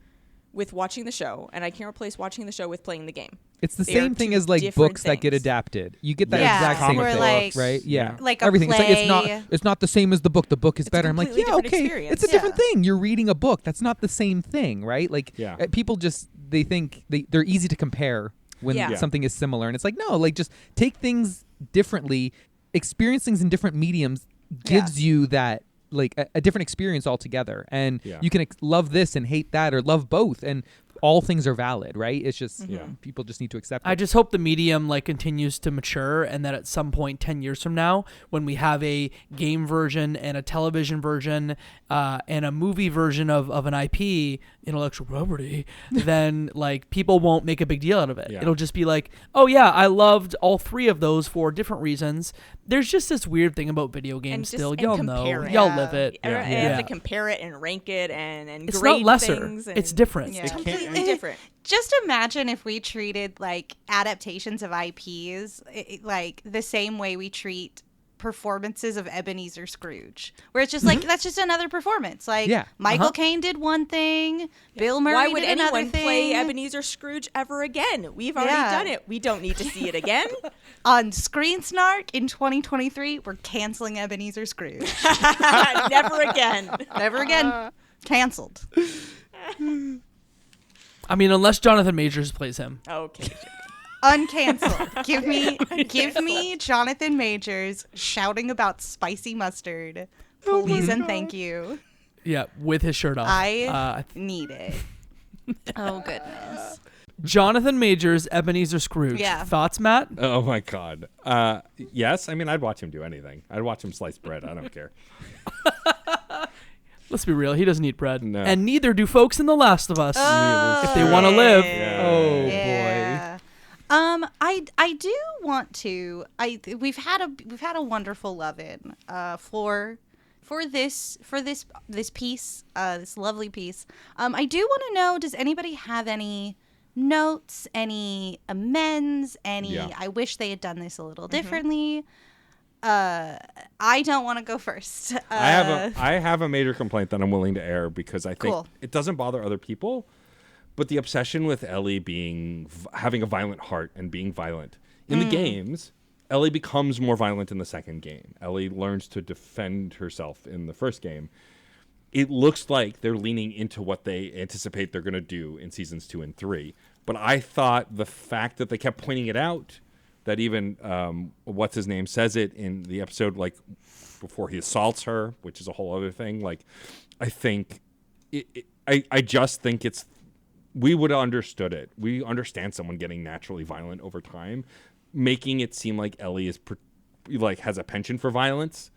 with watching the show, and I can't replace watching the show with playing the game. It's the They same are thing two as like different books that get things. adapted. You get that Yeah, exact same or thing, like- right? Yeah, like a everything. play. It's not the same as the book. The book is It's a better. I'm like, completely yeah, different okay, experience. it's a different Yeah. thing. You're reading a book. That's not the same thing, right? Like, Yeah. people just they think they're easy to compare when Yeah. something is similar, and it's like, no, like just take things differently. Experience things in different mediums gives you that like a different experience altogether, and Yeah. you can love this and hate that, or love both, and all things are valid, right? It's just Yeah. people just need to accept it. I just hope the medium like continues to mature, and that at some point 10 years from now, when we have a game version and a television version and a movie version of an IP, intellectual property, then like people won't make a big deal out of it. Yeah. It'll just be like, oh yeah, I loved all three of those for different reasons. There's just this weird thing about video games still. Y'all know. compare it. Y'all live it. Yeah. And Yeah. have to compare it and rank it and It's grade not lesser. things. And It's different. Yeah. It's It can't- completely different. Just imagine if we treated like adaptations of IPs like the same way we treat performances of Ebenezer Scrooge, where it's just like that's just another performance. Like Yeah. Michael Caine did one thing, Bill Murray Why would did another anyone thing. play Ebenezer Scrooge ever again? We've already Yeah. done it. We don't need to see it again. On Screen Snark in 2023, we're canceling Ebenezer Scrooge. Never again. Never again. Canceled. I mean, unless Jonathan Majors plays him. Okay. Uncanceled. Give me Jonathan Majors shouting about spicy mustard. Please and thank you. Yeah, with his shirt off. I need it. Oh goodness. Jonathan Majors, Ebenezer Scrooge. Yeah. Thoughts, Matt? Oh my God. Yes. I mean, I'd watch him do anything. I'd watch him slice bread. I don't care. Let's be real. He doesn't eat bread. No. And neither do folks in The Last of Us. If they wanna live. Yeah. Oh Yeah. I do want to. We've had a wonderful love-in for this piece, this lovely piece. I do want to know, does anybody have any notes, any amends, any Yeah. I wish they had done this a little differently? I don't want to go first. I have a major complaint that I'm willing to air because I think Cool. it doesn't bother other people, but the obsession with Ellie having a violent heart and being violent in the games, Ellie becomes more violent in the second game. Ellie learns to defend herself in the first game. It looks like they're leaning into what they anticipate they're going to do in seasons 2 and 3. But I thought the fact that they kept pointing it out, that even what's his name says it in the episode, like before he assaults her, which is a whole other thing. Like, I think I just think we would have understood it. We understand someone getting naturally violent over time, making it seem like Ellie is has a penchant for violence.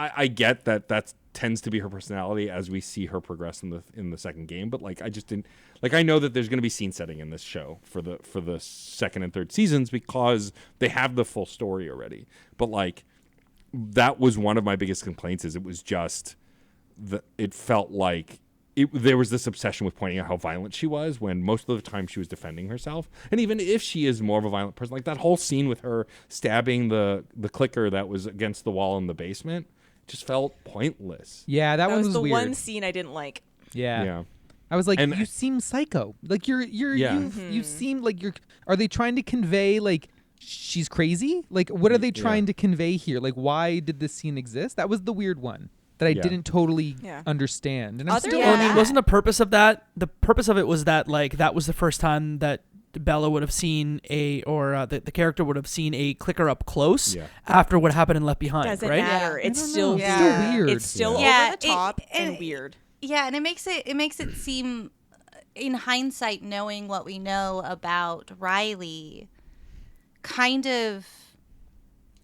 I get that tends to be her personality as we see her progress in the second game, but like I just didn't like. I know that there's going to be scene setting in this show for the second and third seasons because they have the full story already. But like that was one of my biggest complaints. Is it was just it felt like there was this obsession with pointing out how violent she was when most of the time she was defending herself. And even if she is more of a violent person, like that whole scene with her stabbing the clicker that was against the wall in the basement just felt pointless. Yeah, that one was the weird. one scene I didn't like. Yeah. I was like, And- you seem psycho. Like you Mm-hmm. seem like you're. Are they trying to convey like she's crazy? Like what are they trying to convey here? Like why did this scene exist? That was the weird one. that I Yeah. didn't totally Yeah. understand. And I'm Other still than Well, I mean, that- wasn't the purpose of that? The purpose of it was that like that was the first time that Bella would have seen the character would have seen a clicker up close Yeah. after what happened in Left Behind, Doesn't right? matter. I It's don't still know. weird. It's still weird. It's still Yeah. over the top and it- weird. Yeah, and it makes it seem, in hindsight, knowing what we know about Riley, kind of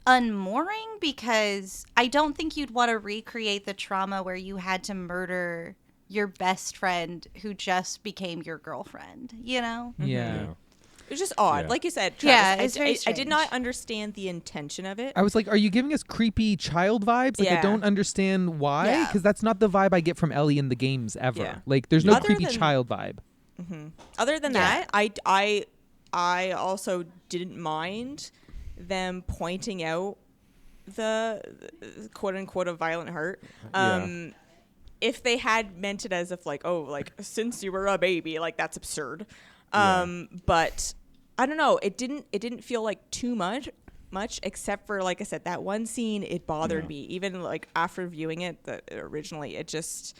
unmooring, because I don't think you'd want to recreate the trauma where you had to murder your best friend who just became your girlfriend, you know? Yeah. It was just odd. Yeah. Like you said, Yeah, Travis, it's very I did not strange. understand the intention of it. I was like, are you giving us creepy child vibes? Like, I Yeah. don't understand why. Yeah. Because that's not the vibe I get from Ellie in the games ever. Yeah. Like, there's no Other creepy than- child vibe. Other than Yeah. that, I also didn't mind them pointing out the quote unquote a violent heart. Yeah. If they had meant it as if like, oh, like since you were a baby, like that's absurd. But I don't know. It didn't feel like too much except for, like I said, that one scene. It bothered me even like after viewing it originally. It just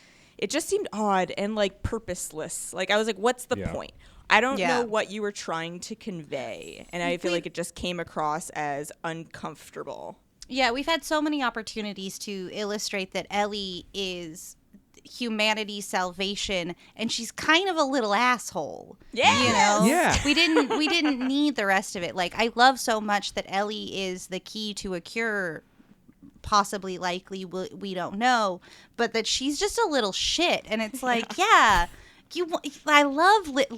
seemed odd and like purposeless. Like I was like, what's the Yeah. point? I don't Yeah. know what you were trying to convey, and I feel like it just came across as uncomfortable. Yeah, we've had so many opportunities to illustrate that Ellie is humanity's salvation, and she's kind of a little asshole. Yeah. You know? Yeah. We didn't need the rest of it. Like, I love so much that Ellie is the key to a cure, possibly, likely, we don't know, but that she's just a little shit, and it's like, yeah.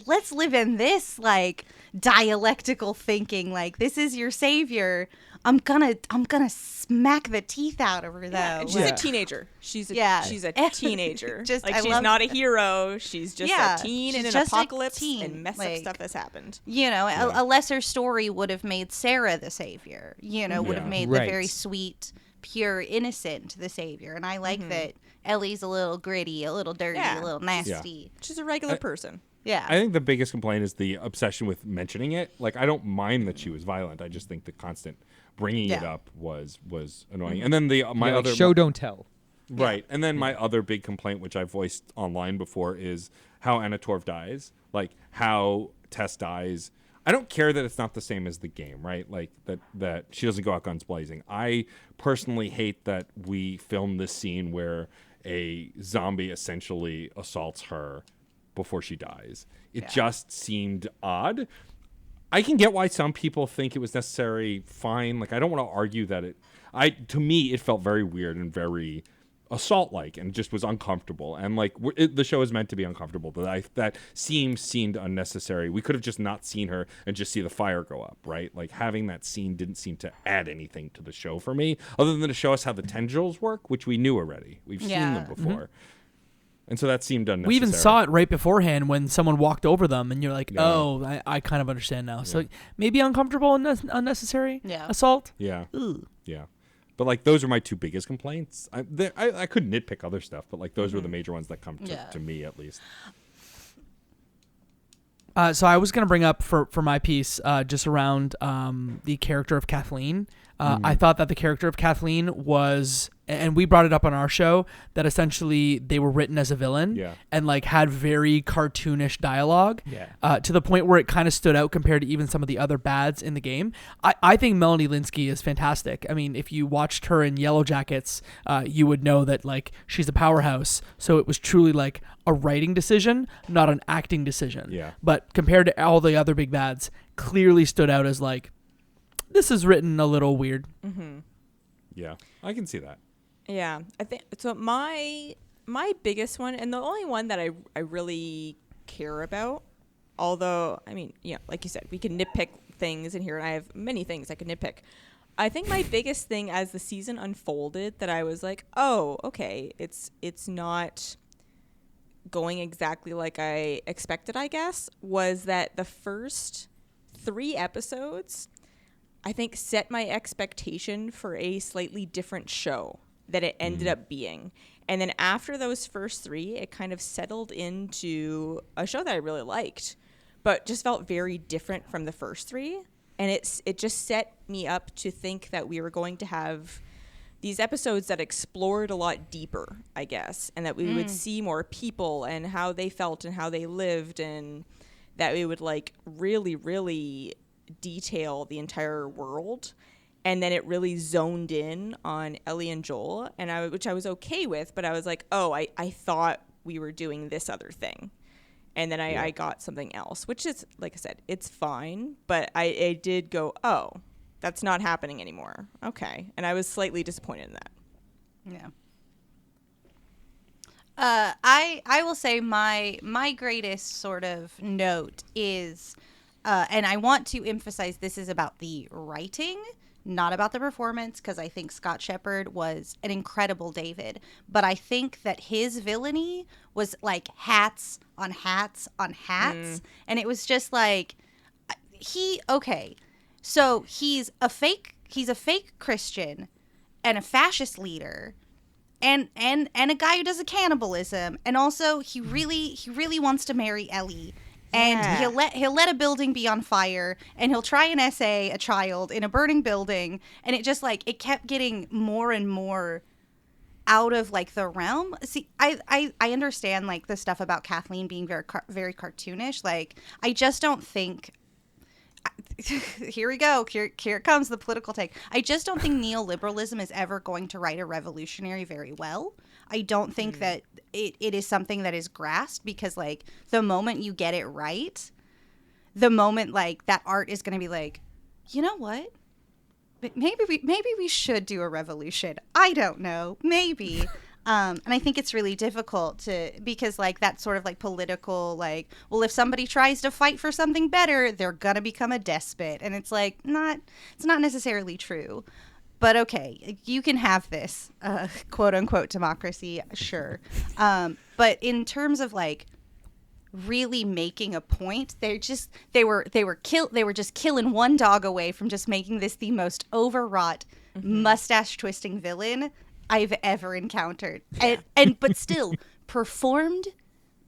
Let's live in this like dialectical thinking. Like, this is your savior. I'm gonna smack the teeth out of her though. And she's Yeah. a teenager. She's a Yeah. teenager. Just- like I she's love- not a hero. She's just Yeah, a teen in she's an just a apocalypse teen, and messed up like- stuff has happened. You know, a lesser story would have made Sarah the savior. You know, would have Yeah. made Right. the very sweet, pure, innocent the savior. And I like that Ellie's a little gritty, a little dirty, Yeah. a little nasty. She's a regular person. Yeah. I think the biggest complaint is the obsession with mentioning it. Like, I don't mind that she was violent. I just think the constant bringing it Yeah. up was annoying. And then my Like, other show don't tell. right. And then my other big complaint, which I voiced online before, is how Anna Torv dies. Like, how Tess dies. I don't care that it's not the same as the game, right? Like that she doesn't go out guns blazing. I personally hate that we filmed this scene where a zombie essentially assaults her before she dies. It just seemed odd. I can get why some people think it was necessary. Fine. Like, I don't want to argue that to me, it felt very weird and very assault-like and just was uncomfortable. And like, the show is meant to be uncomfortable. That seemed unnecessary. We could have just not seen her and just see the fire go up, right? Like, having that scene didn't seem to add anything to the show for me, other than to show us how the tendrils work, which we knew already. We've seen Yeah. them before. And so that seemed unnecessary. We even saw it right beforehand when someone walked over them, and you're like, Yeah. "Oh, I kind of understand now." So maybe uncomfortable and unnecessary assault. Yeah. Ugh. Yeah. But like, those are my two biggest complaints. I could nitpick other stuff, but like, those were the major ones that come to me, at least. So I was going to bring up for my piece just around the character of Kathleen. I thought that the character of Kathleen was, and we brought it up on our show, that essentially they were written as a villain and like had very cartoonish dialogue to the point where it kind of stood out compared to even some of the other bads in the game. I think Melanie Lynskey is fantastic. I mean, if you watched her in Yellow Jackets, you would know that like she's a powerhouse. So it was truly like a writing decision, not an acting decision. Yeah. But compared to all the other big bads, clearly stood out as like, this is written a little weird. Yeah, I can see that. Yeah, I think so. My biggest one, and the only one that I really care about, although I mean, yeah, like you said, we can nitpick things in here, and I have many things I could nitpick. I think my biggest thing as the season unfolded that I was like, oh, okay, it's not going exactly like I expected, I guess, was that the first 3 episodes, I think, set my expectation for a slightly different show that it ended up being. And then after those first 3, it kind of settled into a show that I really liked, but just felt very different from the first 3. And it just set me up to think that we were going to have these episodes that explored a lot deeper, I guess, and that we would see more people and how they felt and how they lived, and that we would like really, really detail the entire world. And then it really zoned in on Ellie and Joel, and which I was okay with, but I was like, oh, I thought we were doing this other thing. And then I got something else, which is, like I said, it's fine. But I did go, oh, that's not happening anymore. Okay. And I was slightly disappointed in that. Yeah. I will say my greatest sort of note is, and I want to emphasize this is about the writing, not about the performance, because I think Scott Shepherd was an incredible David. But I think that his villainy was like hats on hats on hats. And it was just like, so he's a fake Christian and a fascist leader and a guy who does a cannibalism, and also he really wants to marry Ellie. And he'll let a building be on fire, and he'll try and essay a child in a burning building, and it just like it kept getting more and more out of like the realm. See, I understand like the stuff about Kathleen being very cartoonish. Like, I just don't think. Here we go. Here comes the political take. I just don't think neoliberalism is ever going to write a revolutionary very well. I don't think that it is something that is grasped, because like the moment you get it right, the moment like that art is going to be like, you know what? Maybe we should do a revolution. I don't know. Maybe. And I think it's really difficult because like that sort of like political, like, well, if somebody tries to fight for something better, they're going to become a despot. And it's like, it's not necessarily true. But okay, you can have this quote unquote democracy, sure. But in terms of like really making a point, they were just killing one dog away from just making this the most overwrought, mustache twisting villain I've ever encountered. But still performed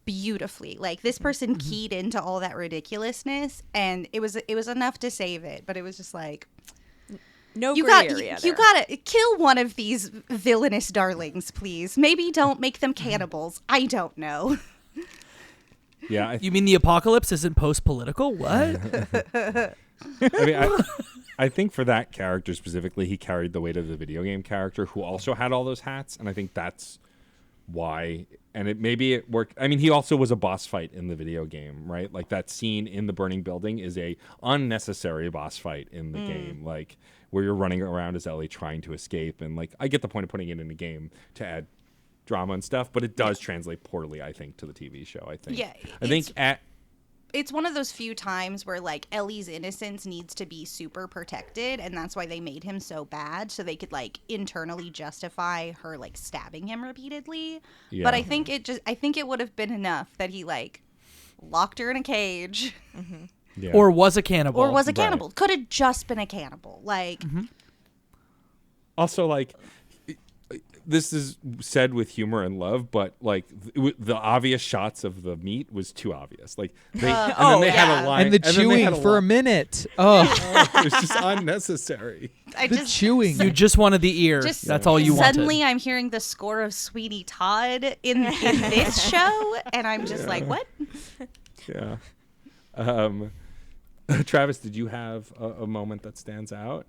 beautifully. Like, this person keyed into all that ridiculousness, and it was enough to save it. But it was just like, no you gray area you gotta kill one of these villainous darlings, please. Maybe don't make them cannibals. I don't know. Yeah. You mean the apocalypse isn't post-political? What? I mean, I think for that character specifically, he carried the weight of the video game character, who also had all those hats, and I think that's why. And maybe it worked. I mean, he also was a boss fight in the video game, right? Like, that scene in the burning building is a unnecessary boss fight in the game, like where you're running around as Ellie trying to escape. And like, I get the point of putting it in the game to add drama and stuff, but it does translate poorly, I think, to the TV show. I think. Yeah, I think it's one of those few times where like Ellie's innocence needs to be super protected, and that's why they made him so bad, so they could like internally justify her like stabbing him repeatedly. Yeah. But I think it would have been enough that he like locked her in a cage. Yeah. Or was a cannibal. Right. Could have just been a cannibal. Like, also, like, this is said with humor and love, but like the obvious shots of the meat was too obvious. Like, then they had a line, and the chewing for a minute. Oh, it was just unnecessary. Chewing. You just wanted the ear. That's all you wanted. Suddenly, I'm hearing the score of Sweeney Todd in this show, and I'm just like, what? Yeah. Travis, did you have a moment that stands out?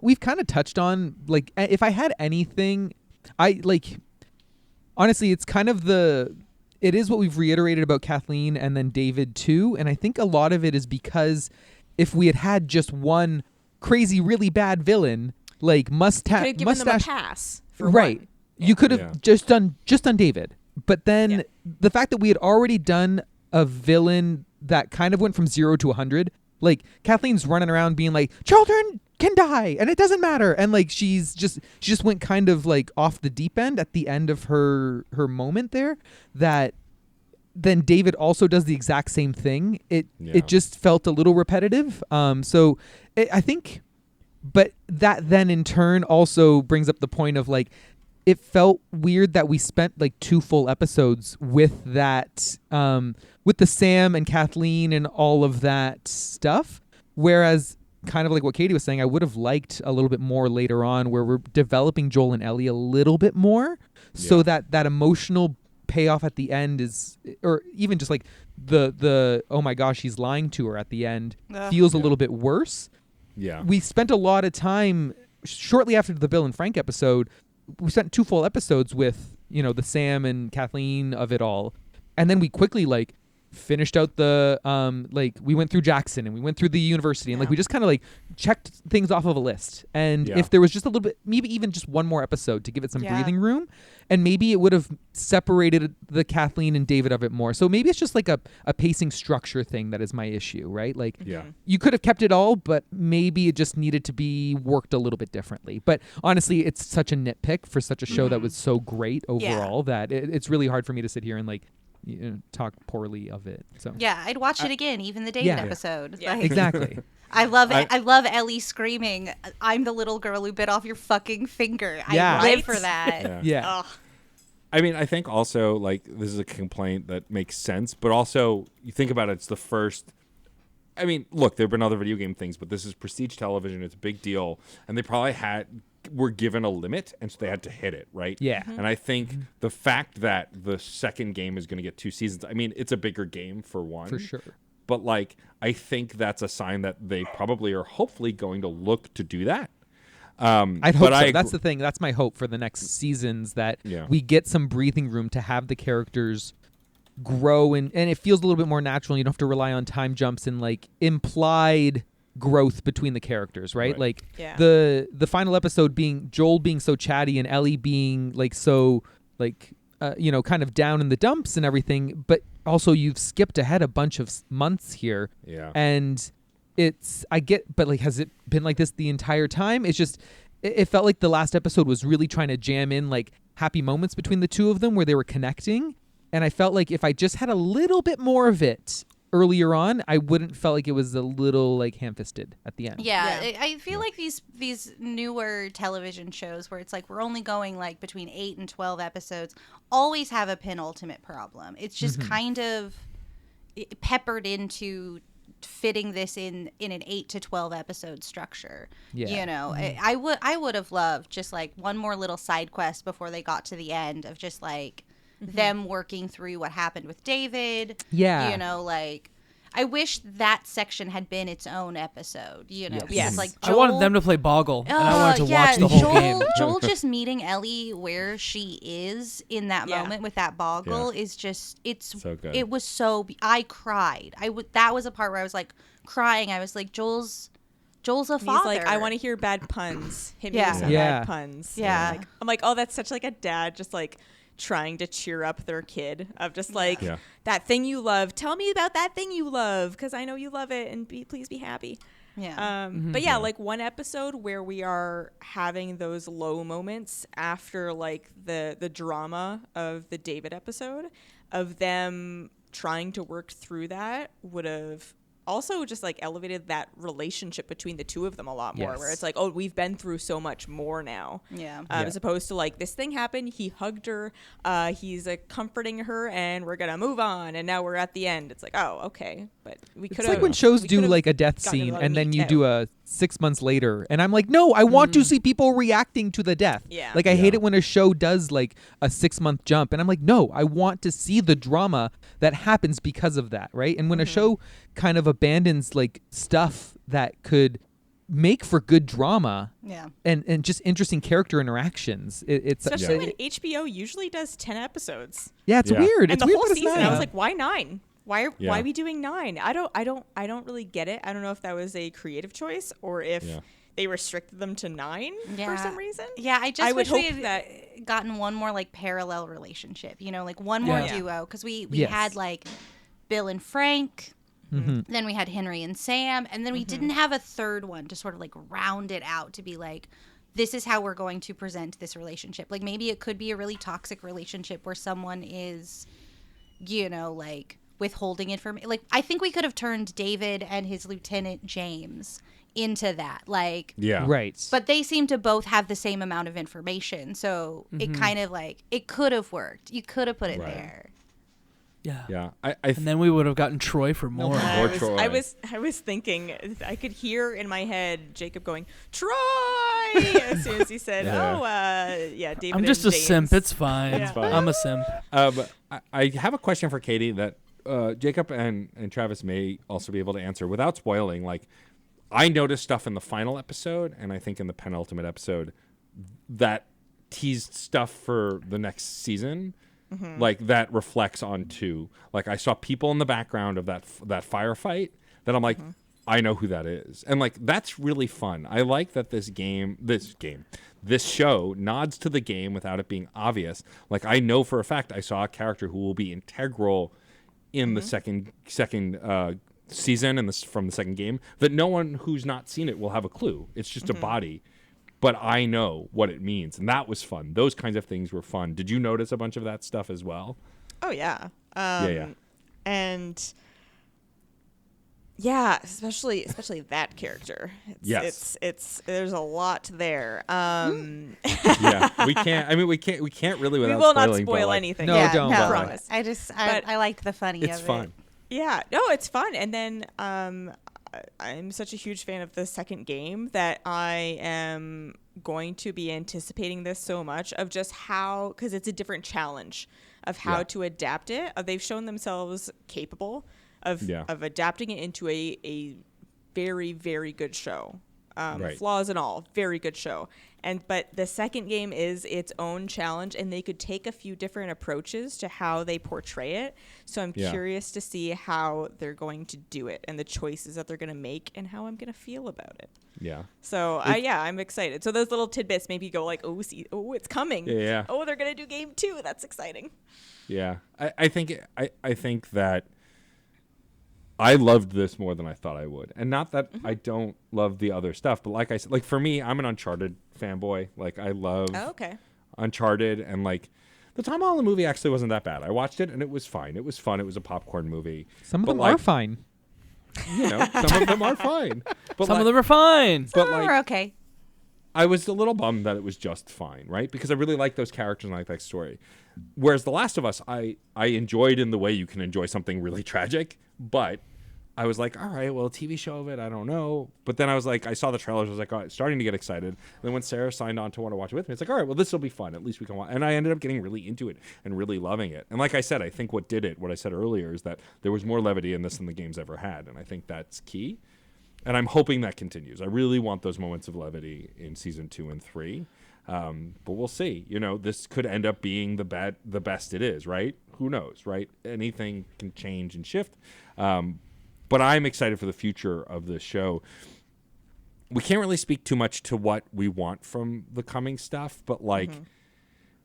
We've kind of touched on, like, if I had anything, honestly, it's kind of it is what we've reiterated about Kathleen and then David too. And I think a lot of it is because if we had just one crazy, really bad villain, like mustache, could have given them a pass. For right. one. You could have just done David. But then the fact that we had already done a villain that kind of went from 0 to 100, like Kathleen's running around being like, children can die and it doesn't matter, and like she just went kind of like off the deep end at the end of her moment there, that then David also does the exact same thing. It just felt a little repetitive. I think, but that then in turn also brings up the point of like, it felt weird that we spent like 2 full episodes with that, with the Sam and Kathleen and all of that stuff. Whereas kind of like what Katie was saying, I would have liked a little bit more later on where we're developing Joel and Ellie a little bit more so that emotional payoff at the end is, or even just like the oh my gosh, he's lying to her at the end feels a little bit worse. Yeah. We spent a lot of time shortly after the Bill and Frank episode. We spent 2 full episodes with, the Sam and Kathleen of it all. And then we quickly finished out the we went through Jackson and we went through the university and we just kind of checked things off of a list. And if there was just a little bit, maybe even just one more episode to give it some breathing room, and maybe it would have separated the Kathleen and David of it more. So maybe it's just like a pacing structure thing that is my issue, right? You could have kept it all, but maybe it just needed to be worked a little bit differently. But honestly, it's such a nitpick for such a show that was so great overall that it's really hard for me to sit here and talk poorly of it. So I'd watch it again, even the David episode. Yeah. Exactly. I love it. I love Ellie screaming, "I'm the little girl who bit off your fucking finger." Yeah. I live for that. Yeah. I mean, I think also this is a complaint that makes sense, but also you think about it, it's the first. I mean, look, there've been other video game things, but this is prestige television. It's a big deal, and they probably were given a limit, and so they had to hit it, right? Yeah. And I think the fact that the second game is going to get 2 seasons, I mean, it's a bigger game for one. For sure. But I think that's a sign that they probably are hopefully going to look to do that. I'd hope so. That's the thing. That's my hope for the next seasons, that we get some breathing room to have the characters grow and it feels a little bit more natural. You don't have to rely on time jumps and implied growth between the characters, right? The final episode being Joel being so chatty and Ellie being so kind of down in the dumps and everything, but also you've skipped ahead a bunch of months here. Yeah. And but has it been like this the entire time? It's just it felt like the last episode was really trying to jam in happy moments between the two of them where they were connecting, and I felt like if I just had a little bit more of it earlier on, I wouldn't felt like it was a little ham-fisted at the end. Yeah. I feel like these newer television shows where it's we're only going between 8 and 12 episodes always have a penultimate problem. It's just kind of peppered into fitting this in an 8 to 12 episode structure. I would have loved just one more little side quest before they got to the end of just them working through what happened with David. I wish that section had been its own episode, Yes. Joel, I wanted them to play Boggle, and I wanted to watch the whole game. Joel just meeting Ellie where she is in that moment with that Boggle is just, it's so good. It was I cried. That was a part where I was crying. I was Joel's a father. He's I want to hear bad puns. Hit me Yeah. with some bad puns. Yeah. I'm oh, that's such a dad just trying to cheer up their kid of just that thing you love. Tell me about that thing you love because I know you love it, and please be happy. Yeah. But one episode where we are having those low moments after the drama of the David episode of them trying to work through that would have also just elevated that relationship between the two of them a lot more, where it's oh, we've been through so much more now, as opposed to this thing happened, he hugged her, he's comforting her, and we're gonna move on, and now we're at the end. It's oh, okay, but we could. It's when shows do a death scene and then you do a 6 months later, and I'm no, I want to see people reacting to the death. I hate it when a show does a 6 month jump, and I'm no, I want to see the drama that happens because of that, right? And when a show kind of abandons stuff that could make for good drama and just interesting character interactions, it's especially when HBO usually does 10 episodes. It's weird. And it's the weird whole that it's season 9. I was why 9? Why are we doing 9? I don't really get it. I don't know if that was a creative choice or if they restricted them to 9 for some reason. I wish we had gotten one more parallel relationship, one more duo, because we had Bill and Frank, then we had Henry and Sam, and then we didn't have a third one to sort of round it out to be this is how we're going to present this relationship. Maybe it could be a really toxic relationship where someone is, withholding information. I think we could have turned David and his lieutenant James into that. Right. But they seem to both have the same amount of information, so it kind of it could have worked. You could have put it there. Yeah. Yeah. And then we would have gotten Troy for more. More Troy. I was thinking, I could hear in my head Jacob going, Troy, as soon as he said, David. I'm just and a James. simp. It's fine. It's fine. I'm a simp. I have a question for Katie that Jacob and Travis may also be able to answer without spoiling. Like, I noticed stuff in the final episode, and I think in the penultimate episode, that teased stuff for the next season. Like, that reflects on 2. Like, I saw people in the background of that firefight that I'm like, I know who that is. And, like, that's really fun. I like that this show nods to the game without it being obvious. Like, I know for a fact I saw a character who will be integral in the second season and from the second game that no one who's not seen it will have a clue. It's just a body. But I know what it means, and that was fun. Those kinds of things were fun. Did you notice a bunch of that stuff as well? Oh, yeah. Yeah. And yeah, especially that character. Yes. It's there's a lot there. Yeah, we can't really without we will not spoiling, but, spoil like, anything. No, Yeah, don't. no. but, promise. I liked the funny It's of fun. it. Yeah, no, it's fun. And then I'm such a huge fan of the second game that I am going to be anticipating this so much of just how, because it's a different challenge of how to adapt it. They've shown themselves capable of adapting it into a very, very good show. Flaws and all, very good show. But the second game is its own challenge, and they could take a few different approaches to how they portray it. So I'm curious to see how they're going to do it and the choices that they're going to make and how I'm going to feel about it. Yeah. So I'm excited. So those little tidbits maybe go like, it's coming. Yeah. Oh, they're going to do game 2. That's exciting. Yeah. I think that I loved this more than I thought I would. And not that I don't love the other stuff, but like I said, like for me, I'm an Uncharted fanboy. Like I love Uncharted, and like the Tom Holland movie actually wasn't that bad. I watched it and it was fine. It was fun. It was a popcorn movie. Some of them are fine. You know, some of them are fine. But Some of them are fine. But Some like, are okay. I was a little bummed that it was just fine, right? Because I really like those characters and I like that story. Whereas The Last of Us, I enjoyed in the way you can enjoy something really tragic, but I was like, all right, well, a TV show of it, I don't know. But then I was like, I saw the trailers, I was like, starting to get excited. And then when Sarah signed on to want to watch it with me, it's like, all right, well, this will be fun. At least we can watch. And I ended up getting really into it and really loving it. And like I said, I think what I said earlier, is that there was more levity in this than the game's ever had. And I think that's key. And I'm hoping that continues. I really want those moments of levity in season 2 and 3. But we'll see. You know, this could end up being the best it is, right? Who knows, right? Anything can change and shift. But I'm excited for the future of this show. We can't really speak too much to what we want from the coming stuff, but like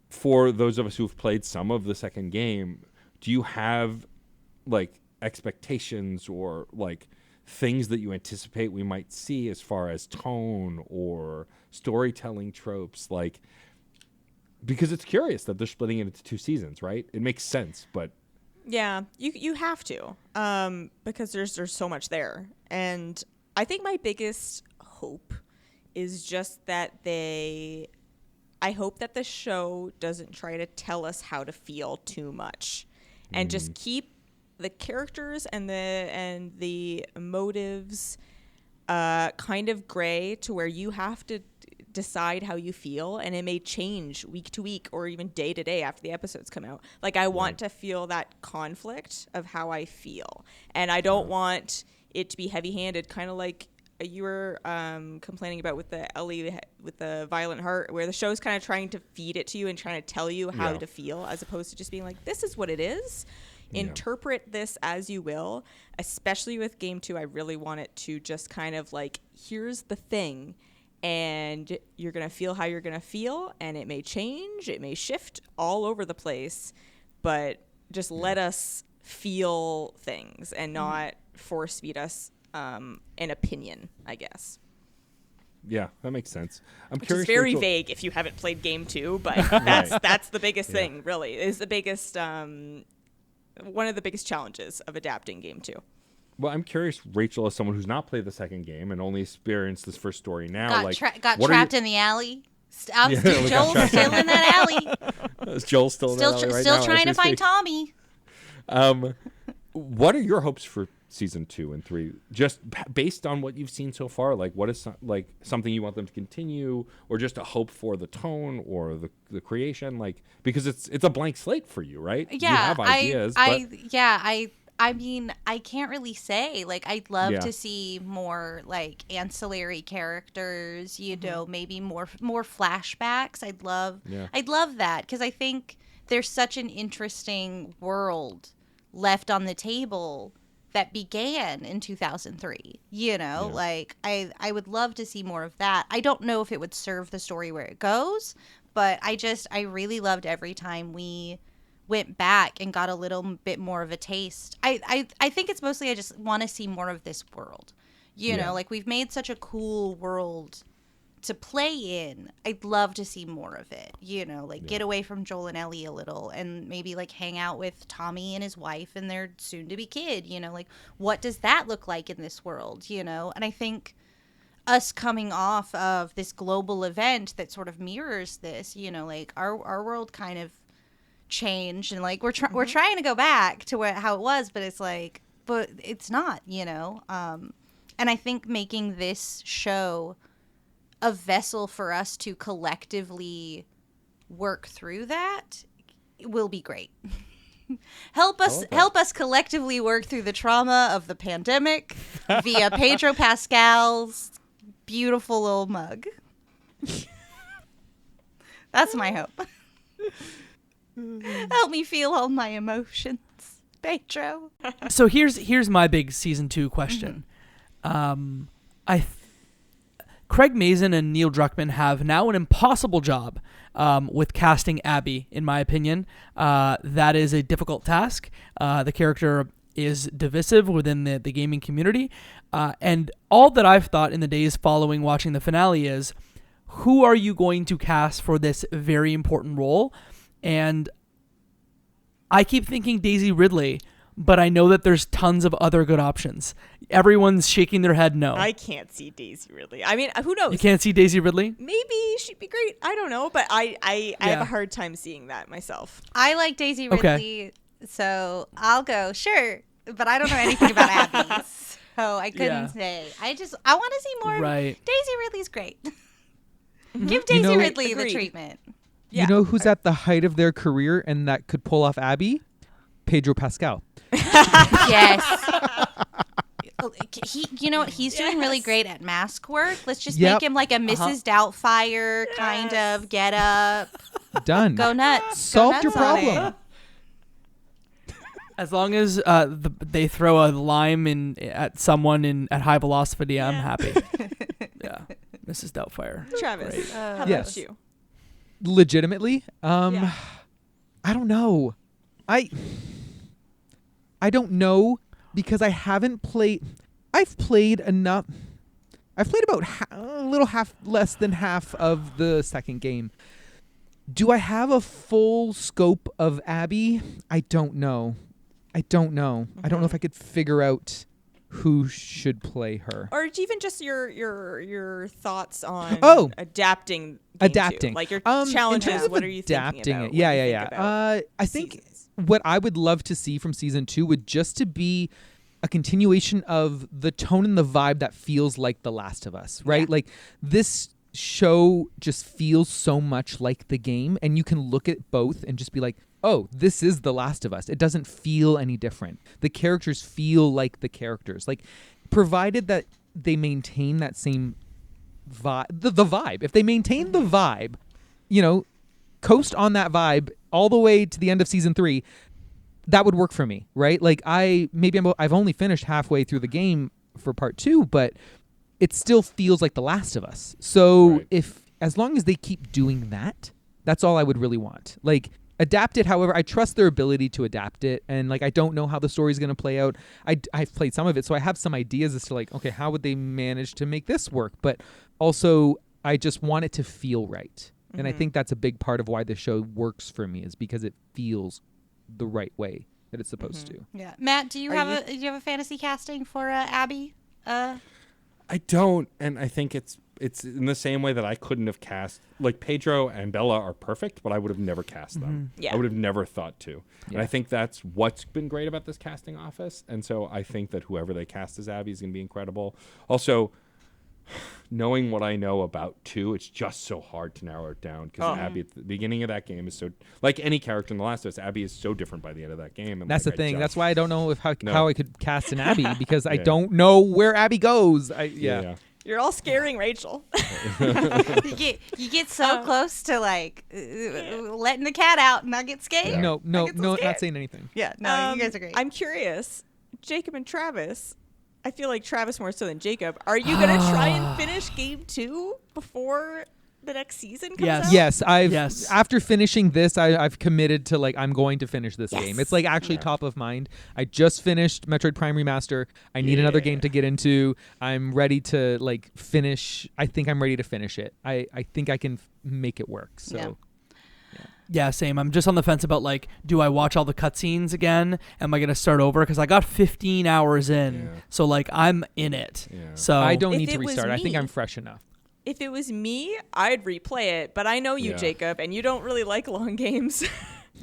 for those of us who've played some of the second game, do you have like expectations or like things that you anticipate we might see as far as tone or storytelling tropes? Like, because it's curious that they're splitting it into 2 seasons, right? It makes sense, but yeah, you have to, because there's so much there. And I think my biggest hope is just that I hope that the show doesn't try to tell us how to feel too much, and just keep the characters and the motives kind of gray to where you have to decide how you feel, and it may change week to week or even day to day after the episodes come out. Like I want to feel that conflict of how I feel, and I don't want it to be heavy-handed, kind of like you were complaining about with the Ellie with the Violent Heart, where the show's kind of trying to feed it to you and trying to tell you how to feel, as opposed to just being like, this is what it is. Interpret this as you will. Especially with game 2, I really want it to just kind of like, here's the thing, and you're going to feel how you're going to feel, and it may change, it may shift all over the place, but just let us feel things and not force feed us an opinion, I guess. yeah, that makes sense. I'm Which curious. is very Rachel, vague if you haven't played game 2, but that's the biggest thing, really. Is the biggest one of the biggest challenges of adapting game 2. Well, I'm curious, Rachel, as someone who's not played the second game and only experienced this first story now, Got trapped in the alley. Joel's still in that alley. Is Joel still in the alley right still now trying to as we find speak? Tommy. What are your hopes for season 2 and 3? Just based on what you've seen so far, like what is like something you want them to continue, or just a hope for the tone or the creation, like because it's a blank slate for you, right? Yeah, you have ideas. I mean, I can't really say. Like, I'd love Yeah. to see more like ancillary characters. You know, maybe more flashbacks. I'd love that because I think there's such an interesting world left on the table that began in 2003. You know, like I would love to see more of that. I don't know if it would serve the story where it goes, but I really loved every time we went back and got a little bit more of a taste. I think it's mostly I just want to see more of this world. You know, like we've made such a cool world to play in. I'd love to see more of it. You know, like get away from Joel and Ellie a little and maybe like hang out with Tommy and his wife and their soon to be kid. You know, like what does that look like in this world? You know, and I think us coming off of this global event that sort of mirrors this, you know, like our world kind of changed and like we're trying to go back to how it was, but it's not, you know. And I think making this show a vessel for us to collectively work through that will be great. help us collectively work through the trauma of the pandemic via Pedro Pascal's beautiful little mug. That's my hope. Help me feel all my emotions, Pedro. So here's my big season 2 question. Craig Mazin and Neil Druckmann have now an impossible job with casting Abby, in my opinion. That is a difficult task. The character is divisive within the gaming community. And all that I've thought in the days following watching the finale is, who are you going to cast for this very important role? And I keep thinking Daisy Ridley, but I know that there's tons of other good options. Everyone's shaking their head no. I can't see Daisy Ridley. I mean, who knows? You can't see Daisy Ridley? Maybe she'd be great. I don't know, but I have a hard time seeing that myself. I like Daisy Ridley, so I'll go, sure. But I don't know anything about Abby, so I couldn't say. I want to see more. Right. Daisy Ridley's great. Give Daisy Ridley the treatment. You know who's at the height of their career and that could pull off Abby? Pedro Pascal. Yes. You know what? He's doing really great at mask work. Let's just make him like a Mrs. Doubtfire kind of get up. Done. Go nuts. Solved your Go nuts on problem. it. As long as they throw a lime at someone at high velocity, I'm happy. Yeah, Mrs. Doubtfire. Travis, how Yes. about you? Legitimately, I don't know. I don't know because I haven't played. I've played enough. I've played about less than half of the second game. Do I have a full scope of Abby? I don't know. I don't know if I could figure out who should play her. Or even just your thoughts on adapting. Like your challenges. What are you adapting thinking about? it? Yeah. I think what I would love to see from season 2 would just to be a continuation of the tone and the vibe that feels like The Last of Us, right? Yeah. Like this show just feels so much like the game, and you can look at both and just be like, oh, this is The Last of Us. It doesn't feel any different. The characters feel like the characters. Like, provided that they maintain that same vibe, the vibe. If they maintain the vibe, you know, coast on that vibe all the way to the end of season 3, that would work for me, right? Like I've only finished halfway through the game for part 2, but it still feels like The Last of Us. So as long as they keep doing that, that's all I would really want. Like, adapt it. However, I trust their ability to adapt it. And like, I don't know how the story's going to play out. I've played some of it, so I have some ideas as to like, okay, how would they manage to make this work? But also, I just want it to feel right. And I think that's a big part of why the show works for me, is because it feels the right way that it's supposed to. Yeah. Matt, do you have a fantasy casting for Abby? I don't, and I think it's it's in the same way that I couldn't have cast, like, Pedro and Bella are perfect, but I would have never cast them. Yeah. I would have never thought to. And Yeah. I think that's what's been great about this casting office. And so I think that whoever they cast as Abby is going to be incredible. Also, knowing what I know about 2, it's just so hard to narrow it down because Abby at the beginning of that game is so, like any character in The Last of Us, Abby is so different by the end of that game. And That's like, the thing. I That's just- why I don't know how I could cast an Abby because I Yeah. don't know where Abby goes. Yeah. You're all scaring Rachel. You get so close to like letting the cat out and not get scared. No, I get so not scared. saying anything. Yeah, no, you guys are great. I'm curious, Jacob and Travis. I feel like Travis more so than Jacob. Are you gonna try and finish game 2 before the next season comes Yes. out? Yes, Yes. after finishing this, I've committed to like I'm going to finish this game. It's like actually top of mind. I just finished Metroid Prime Remaster. I need another game to get into. I'm ready to like finish. I think I'm ready to finish it. I think I can make it work. So Yeah. Yeah, same. I'm just on the fence about like, do I watch all the cutscenes again? Am I gonna start over? Because I got 15 hours in, Yeah. so like I'm in it. Yeah. So I don't If need to it was restart. I think me- I'm fresh enough. If it was me, I'd replay it. But I know you, Yeah. Jacob, and you don't really like long games.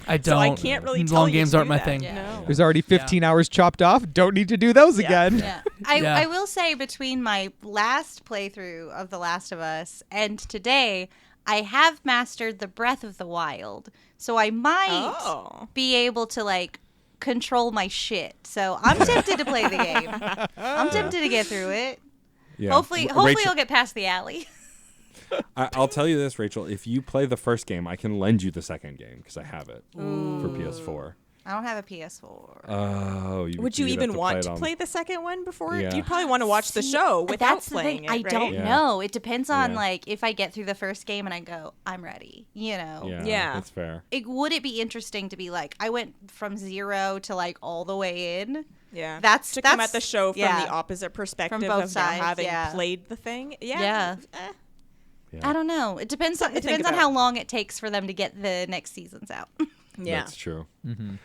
I don't. So I can't really tell Long you games to aren't do my that. thing. Yeah. No. There's already 15 hours chopped off. Don't need to do those again. Yeah. Yeah. I will say between my last playthrough of The Last of Us and today, I have mastered the Breath of the Wild. So I might be able to like control my shit. So I'm tempted to play the game. I'm tempted to get through it. Yeah. Hopefully Rachel- I'll get past the alley. I'll tell you this, Rachel. If you play the first game, I can lend you the second game because I have it for PS4. I don't have a PS4. Oh, Would you you'd have even want to it on- play the second one before? Yeah. You'd probably want to watch the show without That's the playing thing. it, I right? don't Yeah. know. It depends on Yeah. like if I get through the first game and I go, I'm ready. You know. Yeah, Yeah. that's fair. Would it be interesting to be like I went from 0 to like all the way in? Yeah, That's- to come at that's- the show from yeah. the opposite perspective both of sides, now having yeah. played the thing. Yeah, Yeah. Yeah. I don't know. It depends on Something to think on about. how long it takes for them to get the next seasons out. yeah. That's true. Mm-hmm.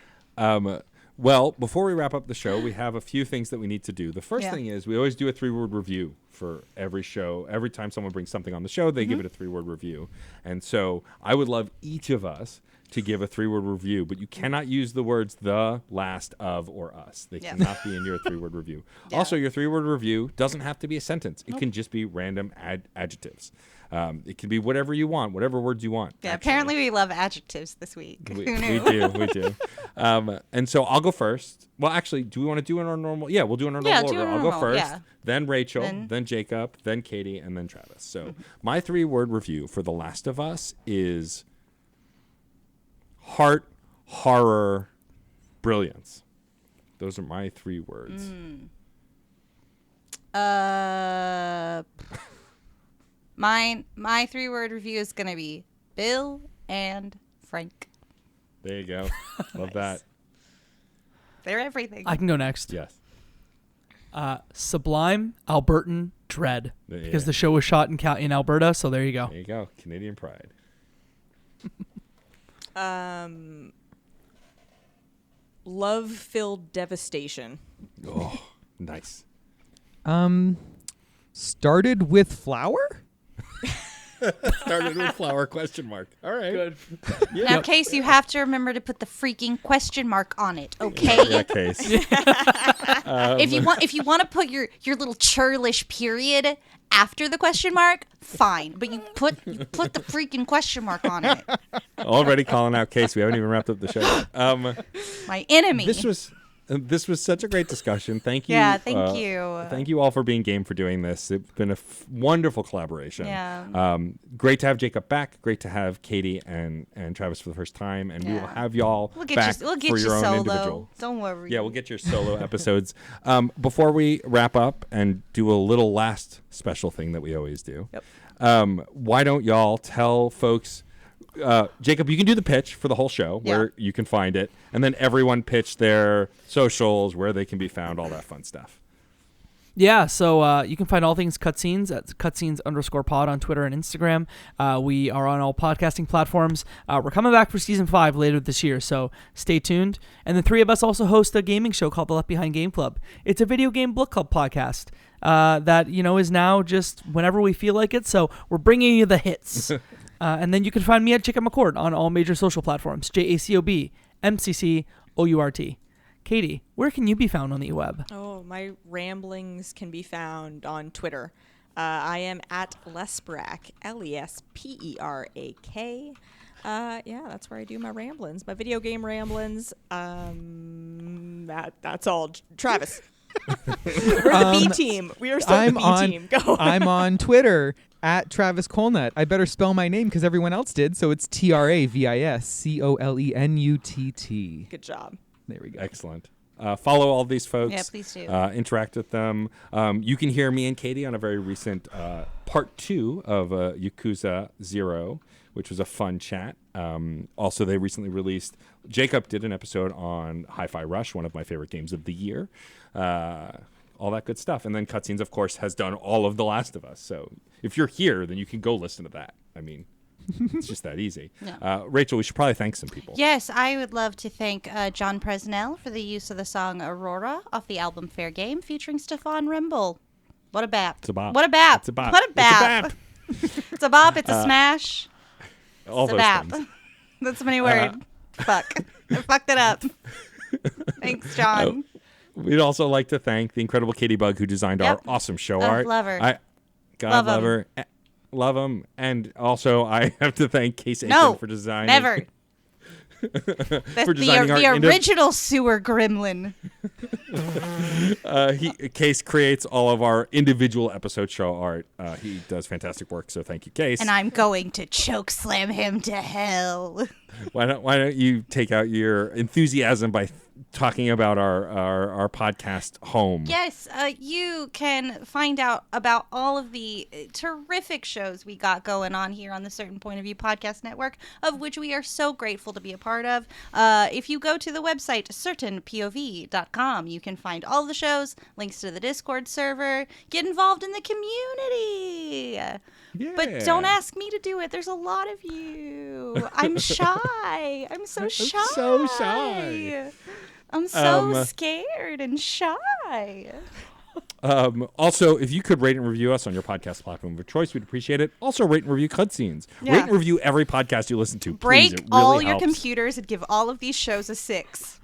Well, before we wrap up the show, we have a few things that we need to do. The first Yeah. thing is we always do a 3-word review for every show. Every time someone brings something on the show, they give it a 3-word review. And so I would love each of us to give a 3-word review, but you cannot use the words the, last, of, or us. They Yeah. cannot be in your 3-word review. Yeah. Also, your 3-word review doesn't have to be a sentence. It can just be random adjectives. It can be whatever you want, whatever words you want. Yeah, actually. apparently we love adjectives this week. We Who knew? we do. And so I'll go first. Well, actually, do we want to do it in our normal? Yeah, we'll do it in our Yeah, normal do it order. in I'll go normal, first, yeah. then Rachel, Then- then Jacob, then Katie, and then Travis. So my 3-word review for The Last of Us is heart, horror, brilliance. Those are my 3 words. My 3-word review is gonna be Bill and Frank. There you go. Love that. They're everything. I can go next. Yes. Sublime Albertan Dread, Yeah. because the show was shot in Alberta. So there you go. There you go. Canadian pride. Love-filled devastation. Oh, nice. Started with flour? Started with flower question mark. All right. Good. Now, Case, you have to remember to put the freaking question mark on it, okay? Yeah, Case. If you want to put your little churlish period after the question mark, fine. But you put the freaking question mark on it. Already calling out Case. We haven't even wrapped up the show yet. My enemy. This was such a great discussion. Thank you. Yeah, thank you. Thank you all for being game for doing this. It's been a wonderful collaboration. Yeah. Great to have Jacob back. Great to have Katie and Travis for the first time. And we will Yeah. have y'all We'll get back you for your own solo. individual. Don't worry. Yeah, we'll get your solo episodes. Before we wrap up and do a little last special thing that we always do, why don't y'all tell folks, Jacob, you can do the pitch for the whole show, Yeah. where you can find it, and then everyone pitch their socials, where they can be found, all that fun stuff. Yeah, so you can find all things Cutscenes at cutscenes_pod on Twitter and Instagram. We are on all podcasting platforms. We're coming back for season 5 later this year, so stay tuned. And the 3 of us also host a gaming show called the Left Behind Game Club. It's a video game book club podcast. that is now just whenever we feel like it. So we're bringing you the hits. And then you can find me at Jacob McCourt on all major social platforms. JACOBMCCOURT. Katie, where can you be found on the web? Oh, my ramblings can be found on Twitter. I am at Lesperance, Lesperak. That's where I do my ramblings, my video game ramblings. That's all. Travis. We're the B team. We are still the B team. Go. I'm on Twitter at Travis Colenutt. I better spell my name because everyone else did, so it's TravisColenutt. Good job. There we go. Excellent. Follow all these folks. Yeah, please do. Interact with them. You can hear me and Katie on a very recent part 2 of Yakuza 0, which was a fun chat. Also, they recently released... Jacob did an episode on Hi-Fi Rush, one of my favorite games of the year. All that good stuff. And then Cutscenes, of course, has done all of The Last of Us. So if you're here, then you can go listen to that. I mean... it's just that easy. No. Rachel, we should probably thank some people. Yes, I would love to thank John Presnell for the use of the song Aurora off the album Fair Game featuring Stefan Rimble. What a bap. It's a bop. What a bap. It's a bop. What a bap. It's a bop. It's a smash. All It's a those bap. things. That's a many word. Fuck. I fucked it up. Thanks, John. We'd also like to thank the incredible Katie Bug who designed our awesome show art. Love her. God Love love her. Love him. And also, I have to thank Case Aiken No, for designing. never. For designing the our original sewer gremlin. Case creates all of our individual episode show art. He does fantastic work, so thank you, Case. And I'm going to choke slam him to hell. Why don't you take out your enthusiasm by talking about our podcast home? Yes, you can find out about all of the terrific shows we got going on here on the Certain Point of View Podcast Network, of which we are so grateful to be a part of. If you go to the website certainpov.com, you can find all the shows, links to the Discord server, get involved in the community. Yeah. But don't ask me to do it. There's a lot of you. I'm shy. I'm so shy. so shy. I'm so scared and shy. Also, if you could rate and review us on your podcast platform of choice, we'd appreciate it. Also, rate and review Cutscenes. Yeah. Rate and review every podcast you listen to. Break Please. It really all your helps. computers and give all of these shows a 6.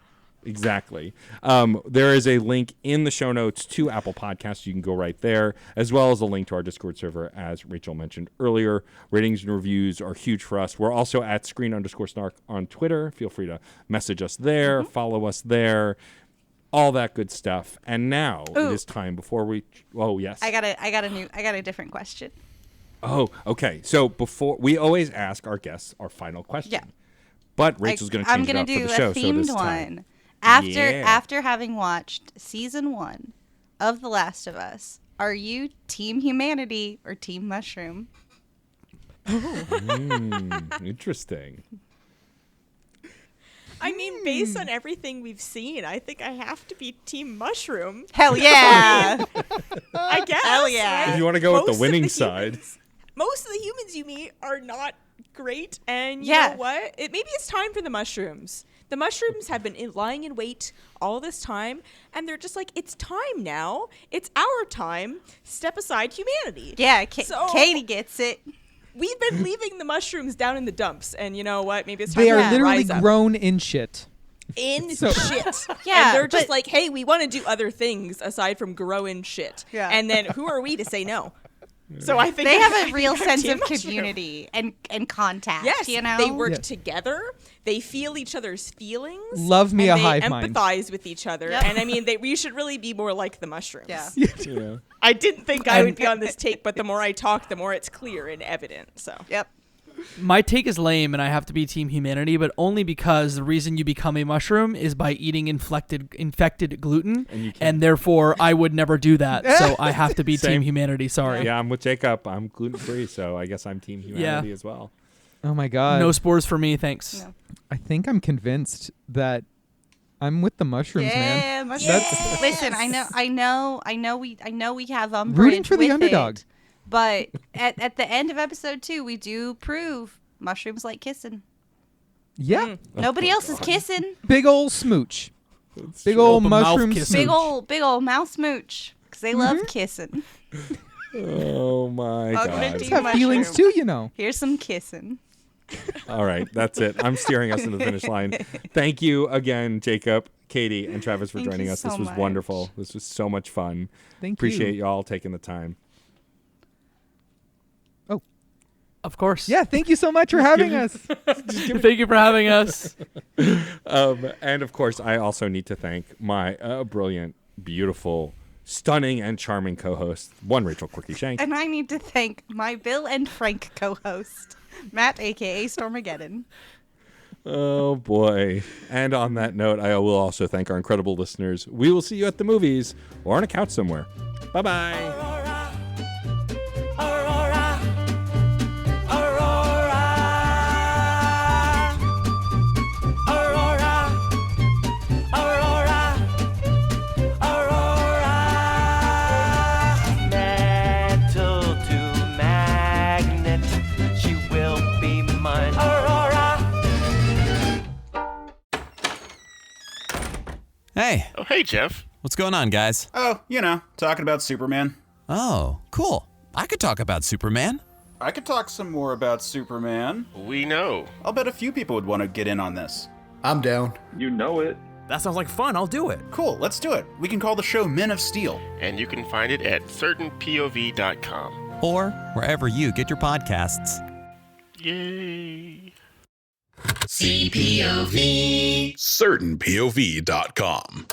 Exactly. There is a link in the show notes to Apple Podcasts. You can go right there, as well as a link to our Discord server, as Rachel mentioned earlier. Ratings and reviews are huge for us. We're also at @screen_snark on Twitter. Feel free to message us there, follow us there, all that good stuff. And now it is time before we. Oh yes. I got a different question. Oh, okay. So before we always ask our guests our final question. Yeah. But Rachel's going to change it up for the show. I'm gonna do a themed one. After having watched season 1 of The Last of Us, are you Team Humanity or Team Mushroom? Interesting. I mean, based on everything we've seen, I think I have to be Team Mushroom. Hell yeah! I guess. Hell yeah. right? If you want to go with Most the of winning the side. Most of the humans you meet are not great, and you Yeah. know what? Maybe it's time for the mushrooms. The mushrooms have been lying in wait all this time, and they're just like, it's time now. It's our time. Step aside humanity. Yeah, So- Katie gets it. We've been leaving the mushrooms down in the dumps, and you know what? Maybe it's time They for are them to literally rise up. grown in shit. In So- shit. Yeah, And they're just but- like, hey, we want to do other things aside from grow in shit. Yeah. And then who are we to say no? So I think They I have think a real I'm sense Team of Mushroom. community and contact. Yes, you know, they work Yeah. together. They feel each other's feelings. Love me and a they hive mind. empathize with each other. Yep. And I mean, we should really be more like the mushrooms. Yeah. Yeah. I didn't think I would be on this take, but the more I talk, the more it's clear and evident. So Yep. My take is lame, and I have to be Team Humanity, but only because the reason you become a mushroom is by eating infected gluten, And you can't. and therefore I would never do that. So I have to be Same. Team Humanity. Sorry. Yeah, I'm with Jacob. I'm gluten free, so I guess I'm Team Humanity as well. Oh my god. No spores for me, thanks. No. I think I'm convinced that I'm with the mushrooms, man. Yeah, mushrooms. Listen, I know we have umbrage Rooting for the with underdog. it, but at the end of episode 2, we do prove mushrooms like kissing. Yeah. Nobody else is kissing. Big ole smooch. Big true. ole Open mouth mushroom kissing. smooch. Big ol' mouth smooch. because they love kissing. Oh my Welcome to God. Team Have feelings Mushroom. too, you know. Here's some kissing. All right, that's it. I'm steering us into the finish line. Thank you again, Jacob, Katie, and Travis for Thank joining you us. This so was much. wonderful. This was so much fun. Thank Appreciate you. y'all taking the time. Of course. Yeah, thank you so much for having us. Thank you for having us. And of course, I also need to thank my brilliant, beautiful, stunning, and charming co-host, one Rachel Quirky Shank. And I need to thank my Bill and Frank co-host, Matt, a.k.a. Stormageddon. Oh, boy. And on that note, I will also thank our incredible listeners. We will see you at the movies or on a couch somewhere. Bye-bye. Aurora, Aurora, Aurora, Aurora, Aurora, Aurora. Metal to magnet, she will be mine. Aurora. Hey, Oh, hey, Jeff. what's going on, guys? Oh, talking about Superman. Oh, cool. I could talk about Superman. I could talk some more about Superman. We know. I'll bet a few people would want to get in on this. I'm down. You know it. That sounds like fun. I'll do it. Cool, let's do it. We can call the show Men of Steel. And you can find it at certainpov.com. Or wherever you get your podcasts. Yay. CPOV. CertainPOV.com.